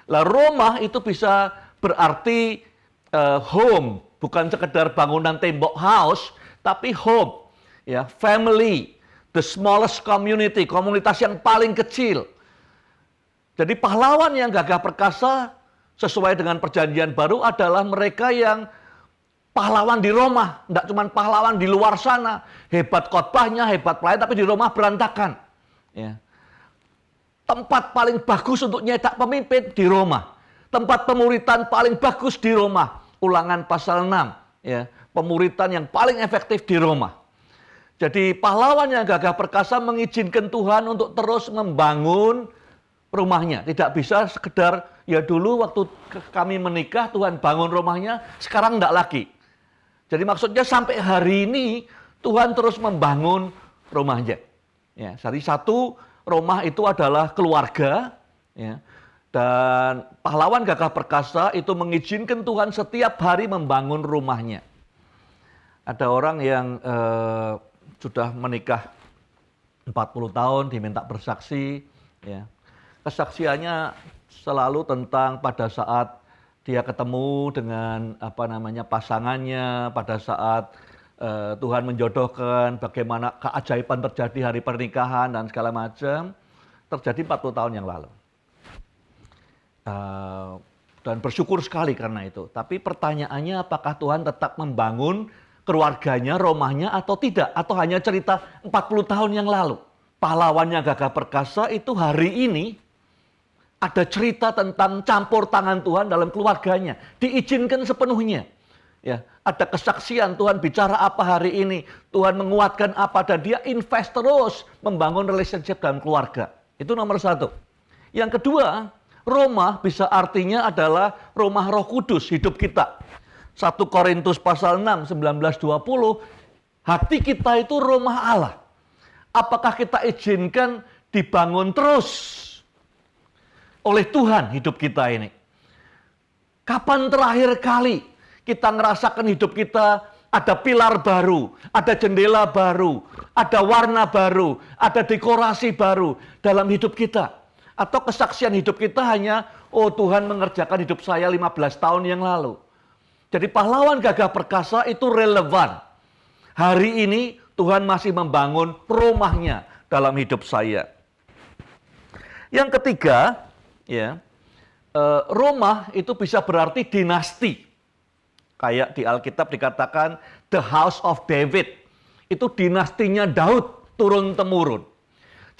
Speaker 14: Lah, rumah itu bisa berarti home, bukan sekedar bangunan tembok house, tapi home. Ya, family, the smallest community, komunitas yang paling kecil. Jadi pahlawan yang gagah perkasa sesuai dengan perjanjian baru adalah mereka yang pahlawan di Roma. Tidak cuma pahlawan di luar sana, hebat khotbahnya, hebat pelayan, tapi di Roma berantakan. Ya. Tempat paling bagus untuk nyetak pemimpin di Roma. Tempat pemuritan paling bagus di Roma. Ulangan pasal 6. Ya. Pemuritan yang paling efektif di Roma. Jadi pahlawan yang gagah perkasa mengizinkan Tuhan untuk terus membangun rumahnya. Tidak bisa sekedar, ya dulu waktu kami menikah Tuhan bangun rumahnya, sekarang enggak lagi. Jadi maksudnya sampai hari ini Tuhan terus membangun rumahnya. Ya, jadi satu, rumah itu adalah keluarga. Ya, dan pahlawan gagah perkasa itu mengizinkan Tuhan setiap hari membangun rumahnya. Ada orang yang sudah menikah 40 tahun, diminta bersaksi. Ya. Kesaksiannya selalu tentang pada saat dia ketemu dengan pasangannya, pada saat Tuhan menjodohkan, bagaimana keajaiban terjadi hari pernikahan dan segala macam, terjadi 40 tahun yang lalu. Dan bersyukur sekali karena itu. Tapi pertanyaannya apakah Tuhan tetap membangun keluarganya, rumahnya atau tidak? Atau hanya cerita 40 tahun yang lalu? Pahlawannya gagah perkasa itu hari ini ada cerita tentang campur tangan Tuhan dalam keluarganya. Diizinkan sepenuhnya. Ya, ada kesaksian Tuhan bicara apa hari ini. Tuhan menguatkan apa dan dia invest terus membangun relationship dalam keluarga. Itu nomor satu. Yang kedua, Roma bisa artinya adalah rumah Roh Kudus hidup kita. 1 Korintus pasal 6, 19-20, hati kita itu rumah Allah. Apakah kita izinkan dibangun terus oleh Tuhan hidup kita ini? Kapan terakhir kali kita ngerasakan hidup kita ada pilar baru, ada jendela baru, ada warna baru, ada dekorasi baru dalam hidup kita. Atau kesaksian hidup kita hanya, oh Tuhan mengerjakan hidup saya 15 tahun yang lalu. Jadi pahlawan gagah perkasa itu relevan. Hari ini Tuhan masih membangun rumahnya dalam hidup saya. Yang ketiga, ya, rumah itu bisa berarti dinasti. Kayak di Alkitab dikatakan the house of David. Itu dinastinya Daud turun-temurun.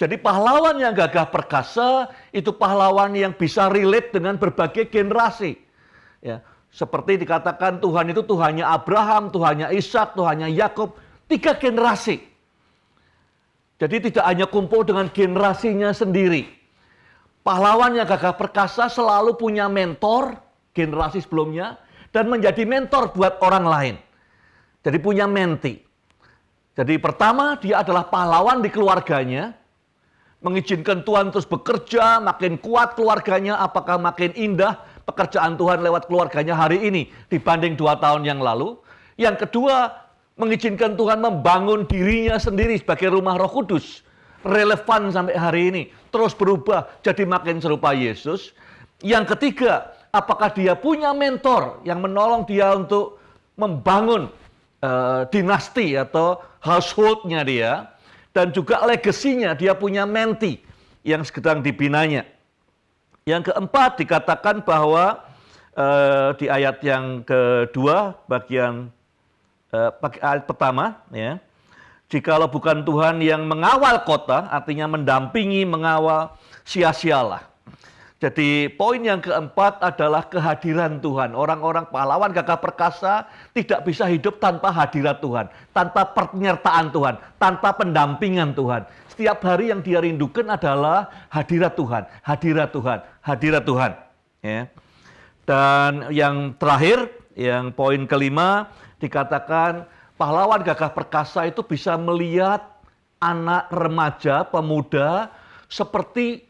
Speaker 14: Jadi pahlawan yang gagah perkasa itu pahlawan yang bisa relate dengan berbagai generasi. Ya, seperti dikatakan Tuhan itu Tuhannya Abraham, Tuhannya Ishak, Tuhannya Yakub, 3 generasi. Jadi tidak hanya kumpul dengan generasinya sendiri. Pahlawan yang gagah perkasa selalu punya mentor generasi sebelumnya dan menjadi mentor buat orang lain. Jadi punya menti. Jadi pertama dia adalah pahlawan di keluarganya, mengizinkan Tuhan terus bekerja, makin kuat keluarganya, apakah makin indah pekerjaan Tuhan lewat keluarganya hari ini dibanding 2 tahun yang lalu. Yang kedua, mengizinkan Tuhan membangun dirinya sendiri sebagai rumah Roh Kudus. Relevan sampai hari ini, terus berubah jadi makin serupa Yesus. Yang ketiga, apakah dia punya mentor yang menolong dia untuk membangun dinasti atau household-nya dia. Dan juga legasinya, dia punya menti yang sedang dibinanya. Yang keempat dikatakan bahwa di ayat yang kedua, bagian ayat pertama, ya, jikalau bukan Tuhan yang mengawal kota, artinya mendampingi, mengawal, sia-sialah. Jadi poin yang keempat adalah kehadiran Tuhan. Orang-orang pahlawan gagah perkasa tidak bisa hidup tanpa hadirat Tuhan, tanpa penyertaan Tuhan, tanpa pendampingan Tuhan. Setiap hari yang dia rindukan adalah hadirat Tuhan, hadirat Tuhan, hadirat Tuhan. Ya. Dan yang terakhir, yang poin kelima, dikatakan pahlawan gagah perkasa itu bisa melihat anak remaja, pemuda seperti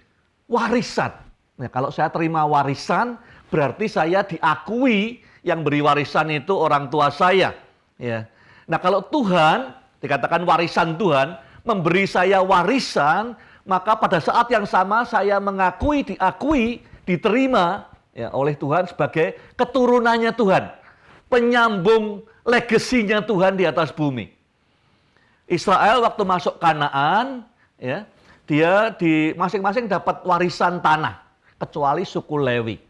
Speaker 14: warisan. Nah, kalau saya terima warisan, berarti saya diakui yang beri warisan itu orang tua saya. Ya. Nah, kalau Tuhan, dikatakan warisan Tuhan, memberi saya warisan, maka pada saat yang sama saya mengakui, diakui, diterima ya, oleh Tuhan sebagai keturunannya Tuhan. Penyambung legasinya Tuhan di atas bumi. Israel waktu masuk Kanaan, ya, dia di masing-masing dapat warisan tanah, kecuali suku Lewi.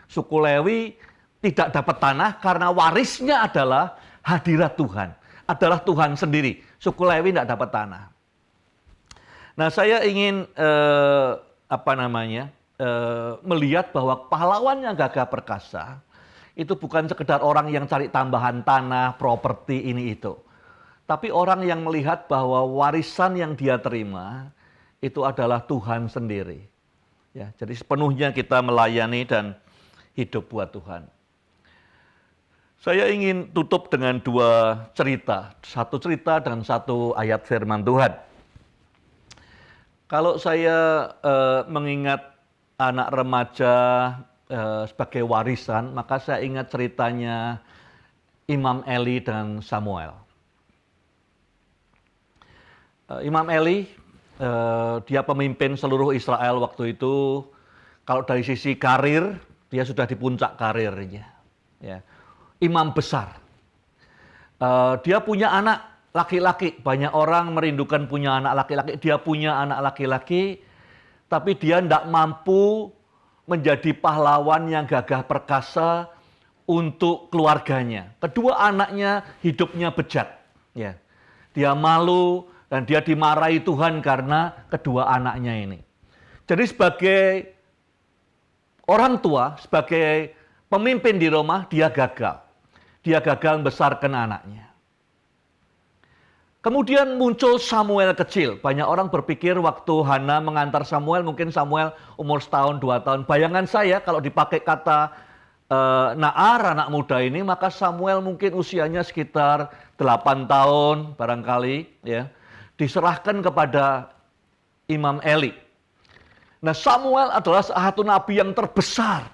Speaker 14: Suku Lewi tidak dapat tanah karena warisnya adalah hadirat Tuhan, adalah Tuhan sendiri. Suku Lewi tidak dapat tanah. Nah, saya ingin melihat bahwa pahlawan yang gagah perkasa itu bukan sekedar orang yang cari tambahan tanah, properti ini itu. Tapi orang yang melihat bahwa warisan yang dia terima itu adalah Tuhan sendiri. Ya, jadi sepenuhnya kita melayani dan hidup buat Tuhan. Saya ingin tutup dengan 2 cerita. 1 cerita dan 1 ayat firman Tuhan. Kalau saya mengingat anak remaja sebagai warisan, maka saya ingat ceritanya Imam Eli dan Samuel. Imam Eli, dia pemimpin seluruh Israel waktu itu. Kalau dari sisi karir, dia sudah di puncak karirnya. Ya. Imam besar. Dia punya anak laki-laki. Banyak orang merindukan punya anak laki-laki. Dia punya anak laki-laki, tapi dia tidak mampu menjadi pahlawan yang gagah perkasa untuk keluarganya. Kedua anaknya hidupnya bejat. Ya. Dia malu dan dia dimarahi Tuhan karena kedua anaknya ini. Jadi sebagai orang tua, sebagai pemimpin di rumah, dia gagal. Dia gagal membesarkan anaknya. Kemudian muncul Samuel kecil. Banyak orang berpikir waktu Hana mengantar Samuel, mungkin Samuel umur 1 tahun, 2 tahun. Bayangan saya kalau dipakai kata Naar, anak muda ini, maka Samuel mungkin usianya sekitar 8 tahun barangkali. Ya, diserahkan kepada Imam Eli. Nah, Samuel adalah satu nabi yang terbesar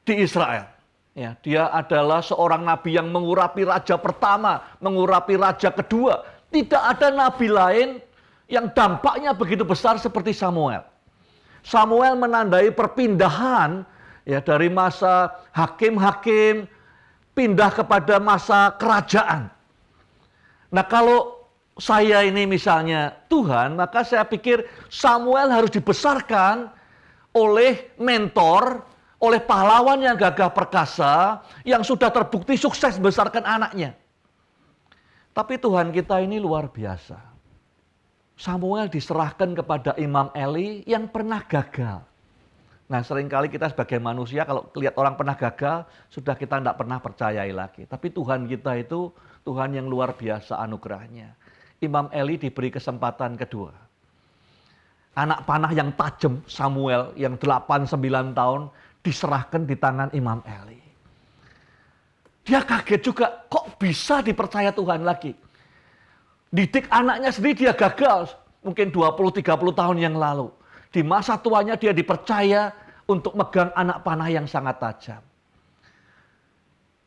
Speaker 14: di Israel. Ya, dia adalah seorang nabi yang mengurapi raja pertama, mengurapi raja kedua. Tidak ada nabi lain yang dampaknya begitu besar seperti Samuel. Samuel menandai perpindahan ya dari masa hakim-hakim pindah kepada masa kerajaan. Nah, kalau saya ini misalnya Tuhan, maka saya pikir Samuel harus dibesarkan oleh mentor, oleh pahlawan yang gagah perkasa, yang sudah terbukti sukses membesarkan anaknya. Tapi Tuhan kita ini luar biasa. Samuel diserahkan kepada Imam Eli yang pernah gagal. Nah, seringkali kita sebagai manusia kalau lihat orang pernah gagal, sudah kita tidak pernah percayai lagi. Tapi Tuhan kita itu Tuhan yang luar biasa anugerahnya. Imam Eli diberi kesempatan kedua. Anak panah yang tajam, Samuel yang 8-9 tahun, diserahkan di tangan Imam Eli. Dia kaget juga, kok bisa dipercaya Tuhan lagi? Didik anaknya sendiri dia gagal, mungkin 20-30 tahun yang lalu. Di masa tuanya dia dipercaya untuk megang anak panah yang sangat tajam.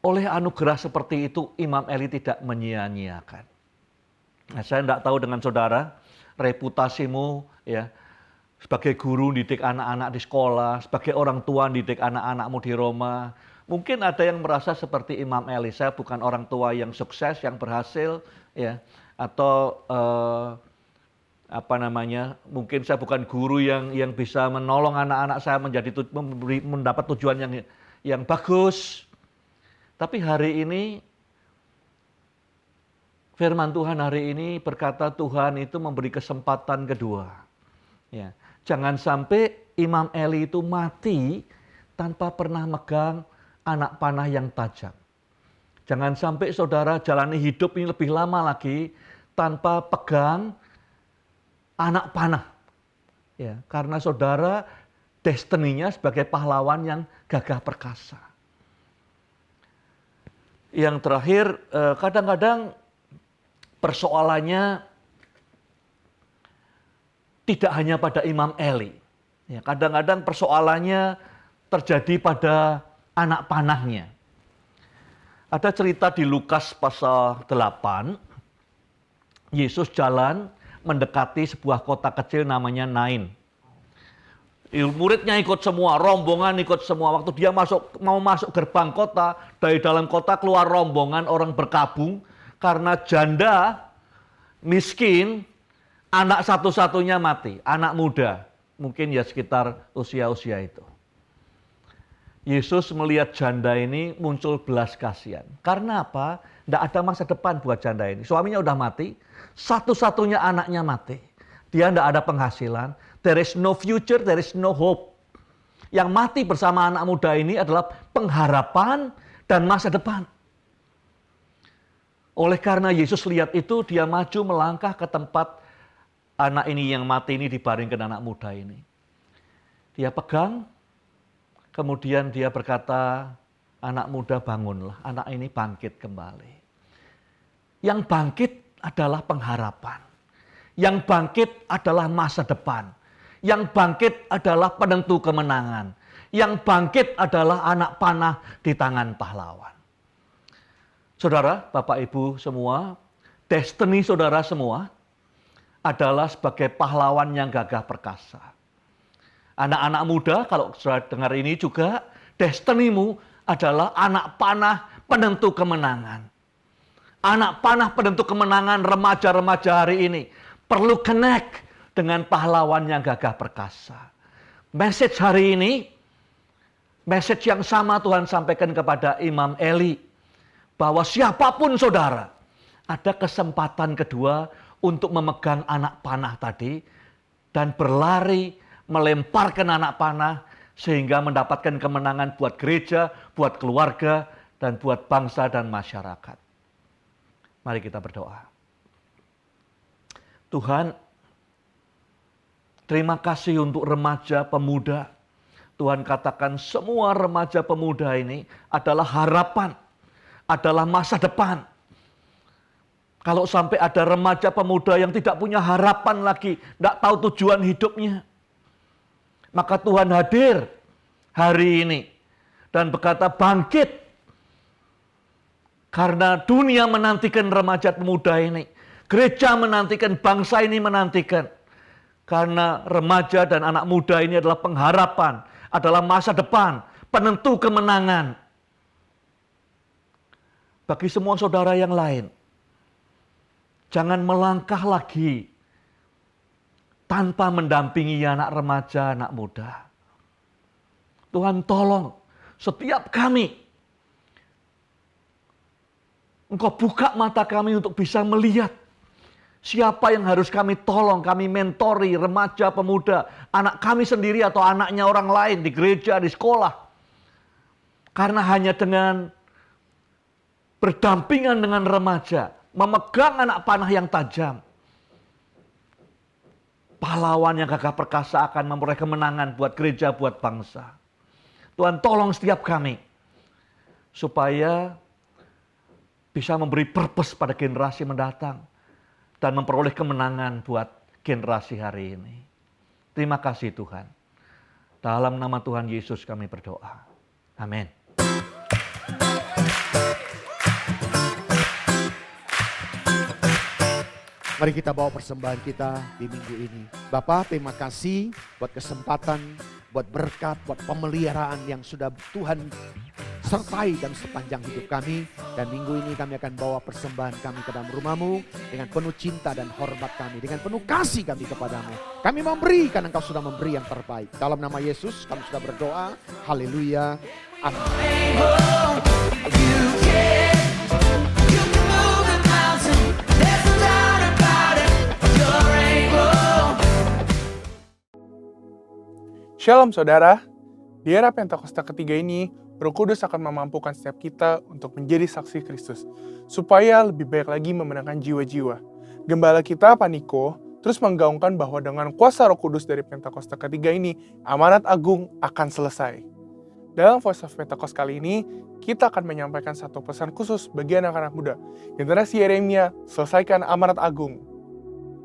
Speaker 14: Oleh anugerah seperti itu, Imam Eli tidak menyia-nyiakan. Nah, saya tidak tahu dengan saudara, reputasimu ya sebagai guru didik anak-anak di sekolah, sebagai orang tua didik anak-anakmu di rumah. Mungkin ada yang merasa seperti Imam Eli, saya bukan orang tua yang sukses, yang berhasil, ya, atau mungkin saya bukan guru yang bisa menolong anak-anak saya mendapat tujuan yang bagus. Tapi hari ini firman Tuhan hari ini berkata Tuhan itu memberi kesempatan kedua. Ya. Jangan sampai Imam Eli itu mati tanpa pernah megang anak panah yang tajam. Jangan sampai saudara jalani hidup ini lebih lama lagi tanpa pegang anak panah. Ya, karena saudara destininya sebagai pahlawan yang gagah perkasa. Yang terakhir, kadang-kadang persoalannya tidak hanya pada Imam Eli. Ya, kadang-kadang persoalannya terjadi pada anak panahnya. Ada cerita di Lukas pasal 8, Yesus jalan mendekati sebuah kota kecil namanya Nain. Muridnya ikut semua, rombongan ikut semua. Waktu dia mau masuk gerbang kota, dari dalam kota keluar rombongan orang berkabung karena janda miskin, anak satu-satunya mati, anak muda, mungkin ya sekitar usia-usia itu. Yesus melihat janda ini muncul belas kasihan. Karena apa? Tidak ada masa depan buat janda ini. Suaminya udah mati, satu-satunya anaknya mati. Dia tidak ada penghasilan, there is no future, there is no hope. Yang mati bersama anak muda ini adalah pengharapan dan masa depan. Oleh karena Yesus lihat itu, dia maju melangkah ke tempat anak ini yang mati ini dibaringkan anak muda ini. Dia pegang, kemudian dia berkata, anak muda bangunlah, anak ini bangkit kembali. Yang bangkit adalah pengharapan. Yang bangkit adalah masa depan. Yang bangkit adalah penentu kemenangan. Yang bangkit adalah anak panah di tangan pahlawan. Saudara, Bapak Ibu semua, destiny saudara semua adalah sebagai pahlawan yang gagah perkasa. Anak-anak muda, kalau saudara dengar ini juga, destinimu adalah anak panah penentu kemenangan. Anak panah penentu kemenangan remaja-remaja hari ini perlu connect dengan pahlawan yang gagah perkasa. Message hari ini, message yang sama Tuhan sampaikan kepada Imam Eli, bahwa siapapun saudara, ada kesempatan kedua untuk memegang anak panah tadi dan berlari melemparkan anak panah sehingga mendapatkan kemenangan buat gereja, buat keluarga, dan buat bangsa dan masyarakat. Mari kita berdoa. Tuhan, terima kasih untuk remaja pemuda. Tuhan katakan semua remaja pemuda ini adalah harapan, adalah masa depan. Kalau sampai ada remaja pemuda yang tidak punya harapan lagi, tidak tahu tujuan hidupnya, maka Tuhan hadir hari ini dan berkata, bangkit. Karena dunia menantikan remaja pemuda ini. Gereja menantikan, bangsa ini menantikan. Karena remaja dan anak muda ini adalah pengharapan, adalah masa depan, penentu kemenangan. Bagi semua saudara yang lain, jangan melangkah lagi tanpa mendampingi anak remaja, anak muda. Tuhan tolong setiap kami. Engkau buka mata kami untuk bisa melihat siapa yang harus kami tolong, kami mentori, remaja, pemuda, anak kami sendiri atau anaknya orang lain di gereja, di sekolah. Karena hanya dengan berdampingan dengan remaja, memegang anak panah yang tajam, pahlawan yang gagah perkasa akan memperoleh kemenangan buat gereja, buat bangsa. Tuhan tolong setiap kami, supaya bisa memberi purpose pada generasi mendatang, dan memperoleh kemenangan buat generasi hari ini. Terima kasih Tuhan. Dalam nama Tuhan Yesus kami berdoa. Amin.
Speaker 15: Mari kita bawa persembahan kita di minggu ini. Bapak, terima kasih buat kesempatan, buat berkat, buat pemeliharaan yang sudah Tuhan sertai dan sepanjang hidup kami. Dan minggu ini kami akan bawa persembahan kami ke dalam rumah-Mu dengan penuh cinta dan hormat kami, dengan penuh kasih kami kepadamu. Kami memberi karena Engkau sudah memberi yang terbaik. Dalam nama Yesus kami sudah berdoa. Haleluya. Amin.
Speaker 16: Shalom saudara, di era Pentakosta ketiga ini, Roh Kudus akan memampukan setiap kita untuk menjadi saksi Kristus, supaya lebih baik lagi memenangkan jiwa-jiwa. Gembala kita, Pak Niko, terus menggaungkan bahwa dengan kuasa Roh Kudus dari Pentakosta ketiga ini, amanat agung akan selesai. Dalam Voice of Pentecost kali ini, kita akan menyampaikan satu pesan khusus bagi anak-anak muda. Generasi Yeremia, selesaikan amanat agung.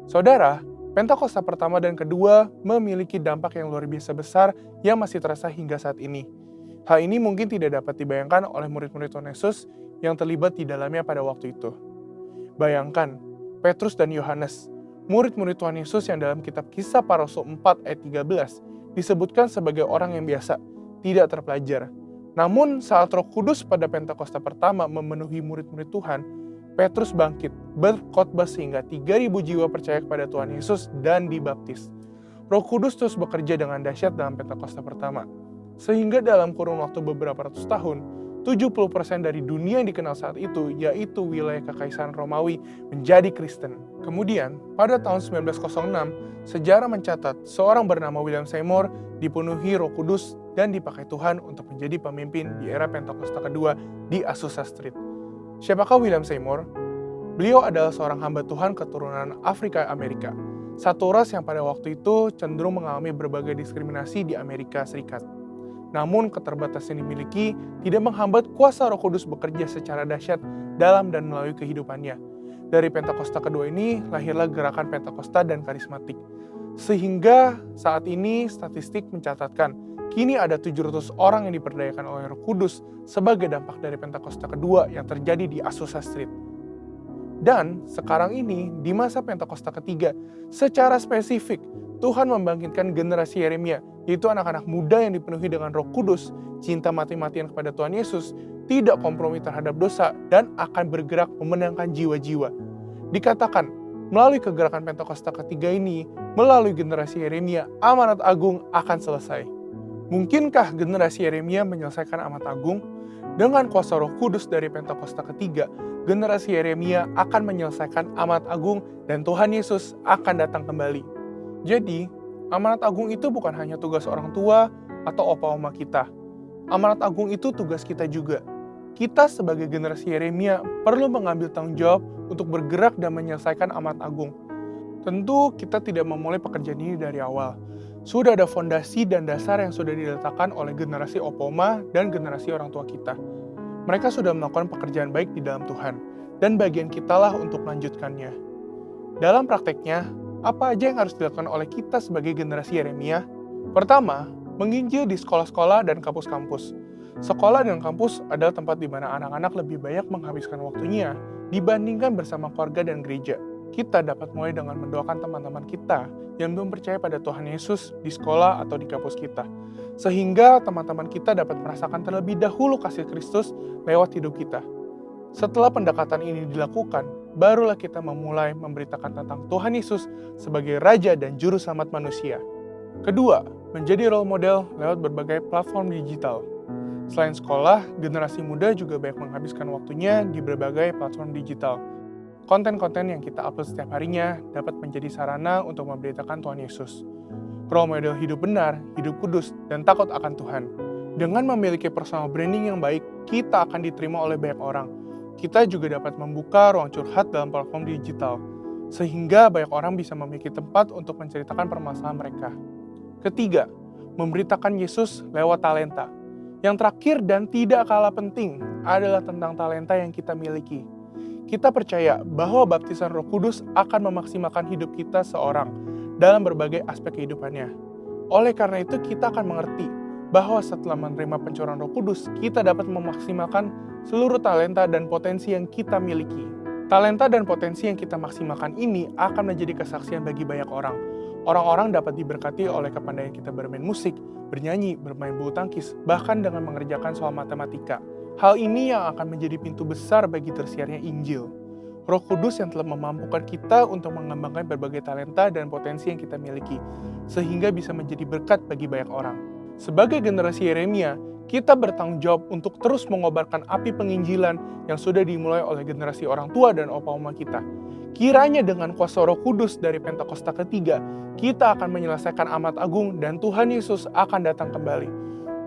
Speaker 16: Saudara, Pentakosta pertama dan kedua memiliki dampak yang luar biasa besar yang masih terasa hingga saat ini. Hal ini mungkin tidak dapat dibayangkan oleh murid-murid Tuhan Yesus yang terlibat di dalamnya pada waktu itu. Bayangkan, Petrus dan Yohanes, murid-murid Tuhan Yesus yang dalam kitab Kisah Para Rasul 4 ayat 13, disebutkan sebagai orang yang biasa, tidak terpelajar. Namun saat Roh Kudus pada Pentakosta pertama memenuhi murid-murid Tuhan, Petrus bangkit, berkhotbah sehingga 3.000 jiwa percaya kepada Tuhan Yesus dan dibaptis. Roh Kudus terus bekerja dengan dahsyat dalam Pentakosta pertama. Sehingga dalam kurun waktu beberapa ratus tahun, 70% dari dunia yang dikenal saat itu, yaitu wilayah Kekaisaran Romawi, menjadi Kristen. Kemudian, pada tahun 1906, sejarah mencatat seorang bernama William Seymour dipenuhi Roh Kudus dan dipakai Tuhan untuk menjadi pemimpin di era Pentakosta kedua di Azusa Street. Siapakah William Seymour? Beliau adalah seorang hamba Tuhan keturunan Afrika Amerika, satu ras yang pada waktu itu cenderung mengalami berbagai diskriminasi di Amerika Serikat. Namun keterbatasan yang dimiliki tidak menghambat kuasa Roh Kudus bekerja secara dahsyat dalam dan melalui kehidupannya. Dari Pentakosta kedua ini lahirlah gerakan Pentakosta dan karismatik. Sehingga saat ini statistik mencatatkan kini ada 700 orang yang diperdayakan oleh Roh Kudus sebagai dampak dari Pentakosta kedua yang terjadi di Azusa Street. Dan sekarang ini, di masa Pentakosta ketiga, secara spesifik, Tuhan membangkitkan generasi Yeremia, yaitu anak-anak muda yang dipenuhi dengan Roh Kudus, cinta mati-matian kepada Tuhan Yesus, tidak kompromi terhadap dosa, dan akan bergerak memenangkan jiwa-jiwa. Dikatakan, melalui kegerakan Pentakosta ketiga ini, melalui generasi Yeremia, amanat agung akan selesai. Mungkinkah generasi Yeremia menyelesaikan amanat agung? Dengan kuasa Roh Kudus dari Pentakosta ketiga, generasi Yeremia akan menyelesaikan amanat agung dan Tuhan Yesus akan datang kembali. Jadi, amanat agung itu bukan hanya tugas orang tua atau opa oma kita. Amanat agung itu tugas kita juga. Kita sebagai generasi Yeremia perlu mengambil tanggung jawab untuk bergerak dan menyelesaikan amanat agung. Tentu kita tidak memulai pekerjaan ini dari awal. Sudah ada fondasi dan dasar yang sudah diletakkan oleh generasi opoma dan generasi orang tua kita. Mereka sudah melakukan pekerjaan baik di dalam Tuhan, dan bagian kitalah untuk melanjutkannya. Dalam prakteknya, apa aja yang harus dilakukan oleh kita sebagai generasi Yeremia? Pertama, menginjil di sekolah-sekolah dan kampus-kampus. Sekolah dan kampus adalah tempat di mana anak-anak lebih banyak menghabiskan waktunya dibandingkan bersama keluarga dan gereja. Kita dapat mulai dengan mendoakan teman-teman kita yang belum percaya pada Tuhan Yesus di sekolah atau di kampus kita. Sehingga teman-teman kita dapat merasakan terlebih dahulu kasih Kristus lewat hidup kita. Setelah pendekatan ini dilakukan, barulah kita memulai memberitakan tentang Tuhan Yesus sebagai Raja dan Juru Selamat manusia. Kedua, menjadi role model lewat berbagai platform digital. Selain sekolah, generasi muda juga banyak menghabiskan waktunya di berbagai platform digital. Konten-konten yang kita upload setiap harinya dapat menjadi sarana untuk memberitakan Tuhan Yesus. Role model hidup benar, hidup kudus, dan takut akan Tuhan. Dengan memiliki personal branding yang baik, kita akan diterima oleh banyak orang. Kita juga dapat membuka ruang curhat dalam platform digital, sehingga banyak orang bisa memiliki tempat untuk menceritakan permasalahan mereka. Ketiga, memberitakan Yesus lewat talenta. Yang terakhir dan tidak kalah penting adalah tentang talenta yang kita miliki. Kita percaya bahwa baptisan Roh Kudus akan memaksimalkan hidup kita seorang dalam berbagai aspek kehidupannya. Oleh karena itu, kita akan mengerti bahwa setelah menerima pencurahan Roh Kudus, kita dapat memaksimalkan seluruh talenta dan potensi yang kita miliki. Talenta dan potensi yang kita maksimalkan ini akan menjadi kesaksian bagi banyak orang. Orang-orang dapat diberkati oleh kepandaian kita bermain musik, bernyanyi, bermain bulu tangkis, bahkan dengan mengerjakan soal matematika. Hal ini yang akan menjadi pintu besar bagi tersiarnya Injil. Roh Kudus yang telah memampukan kita untuk mengembangkan berbagai talenta dan potensi yang kita miliki, sehingga bisa menjadi berkat bagi banyak orang. Sebagai generasi Yeremia, kita bertanggung jawab untuk terus mengobarkan api penginjilan yang sudah dimulai oleh generasi orang tua dan opa-oma kita. Kiranya dengan kuasa Roh Kudus dari Pentakosta ketiga, kita akan menyelesaikan amanat agung dan Tuhan Yesus akan datang kembali.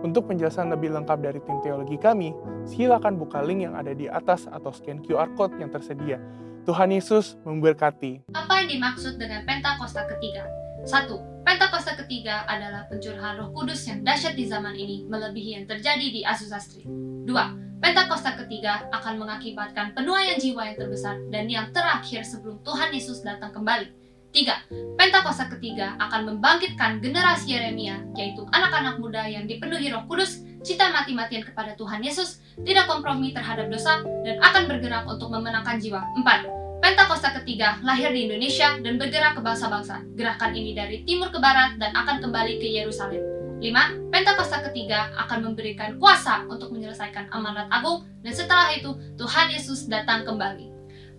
Speaker 16: Untuk penjelasan lebih lengkap dari tim teologi kami, silakan buka link yang ada di atas atau scan QR Code yang tersedia. Tuhan Yesus memberkati.
Speaker 17: Apa yang dimaksud dengan Pentakosta ketiga? 1. Pentakosta ketiga adalah pencurahan Roh Kudus yang dahsyat di zaman ini melebihi yang terjadi di Azusa Street. 2. Pentakosta ketiga akan mengakibatkan penuaian jiwa yang terbesar dan yang terakhir sebelum Tuhan Yesus datang kembali. 3. Pentakosta ketiga akan membangkitkan generasi Yeremia, yaitu anak-anak muda yang dipenuhi Roh Kudus, cinta mati-matian kepada Tuhan Yesus, tidak kompromi terhadap dosa, dan akan bergerak untuk memenangkan jiwa. 4. Pentakosta ketiga lahir di Indonesia dan bergerak ke bangsa-bangsa. Gerakan ini dari timur ke barat dan akan kembali ke Yerusalem. 5. Pentakosta ketiga akan memberikan kuasa untuk menyelesaikan amanat agung, dan setelah itu Tuhan Yesus datang kembali.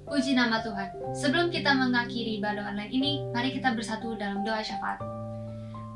Speaker 17: Puji nama Tuhan. Sebelum kita mengakhiri ibadah online ini, mari kita bersatu dalam doa syafaat.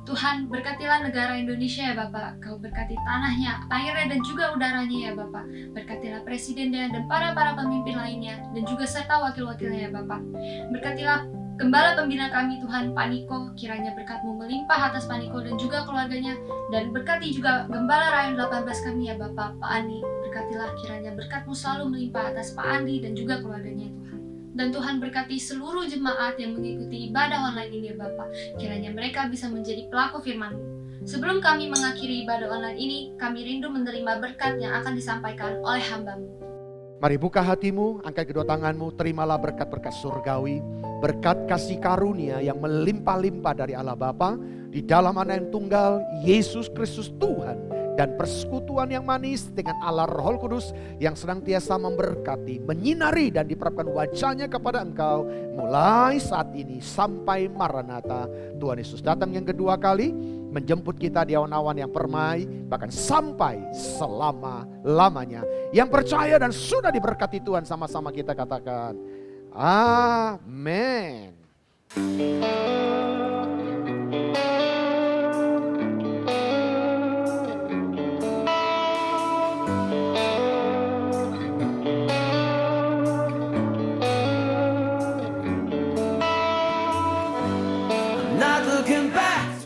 Speaker 17: Tuhan, berkatilah negara Indonesia ya Bapak. Kau berkati tanahnya, airnya, dan juga udaranya ya Bapak. Berkatilah presidennya dan para pemimpin lainnya, dan juga serta wakil-wakilnya ya Bapak. Berkatilah Gembala pembina kami Tuhan, Pak Niko, kiranya berkat-Mu melimpah atas Pak Niko dan juga keluarganya. Dan berkati juga Gembala Rayon 18 kami ya Bapak, Pak Andi. Berkatilah kiranya berkat-Mu selalu melimpah atas Pak Andi dan juga keluarganya Tuhan. Dan Tuhan berkati seluruh jemaat yang mengikuti ibadah online ini ya Bapak. Kiranya mereka bisa menjadi pelaku firman-Mu. Sebelum kami mengakhiri ibadah online ini, kami rindu menerima berkat yang akan disampaikan oleh hamba-Mu.
Speaker 15: Mari buka hatimu, angkat kedua tanganmu, terimalah berkat-berkat surgawi, berkat kasih karunia yang melimpah-limpah dari Allah Bapa di dalam Anak yang tunggal, Yesus Kristus Tuhan, dan persekutuan yang manis dengan Allah Roh Kudus yang senantiasa memberkati, menyinari dan diperapkan wajahnya kepada engkau mulai saat ini sampai Maranatha. Tuhan Yesus datang yang kedua kali, menjemput kita di awan-awan yang permai, bahkan sampai selama-lamanya. Yang percaya dan sudah diberkati Tuhan, sama-sama kita katakan amin.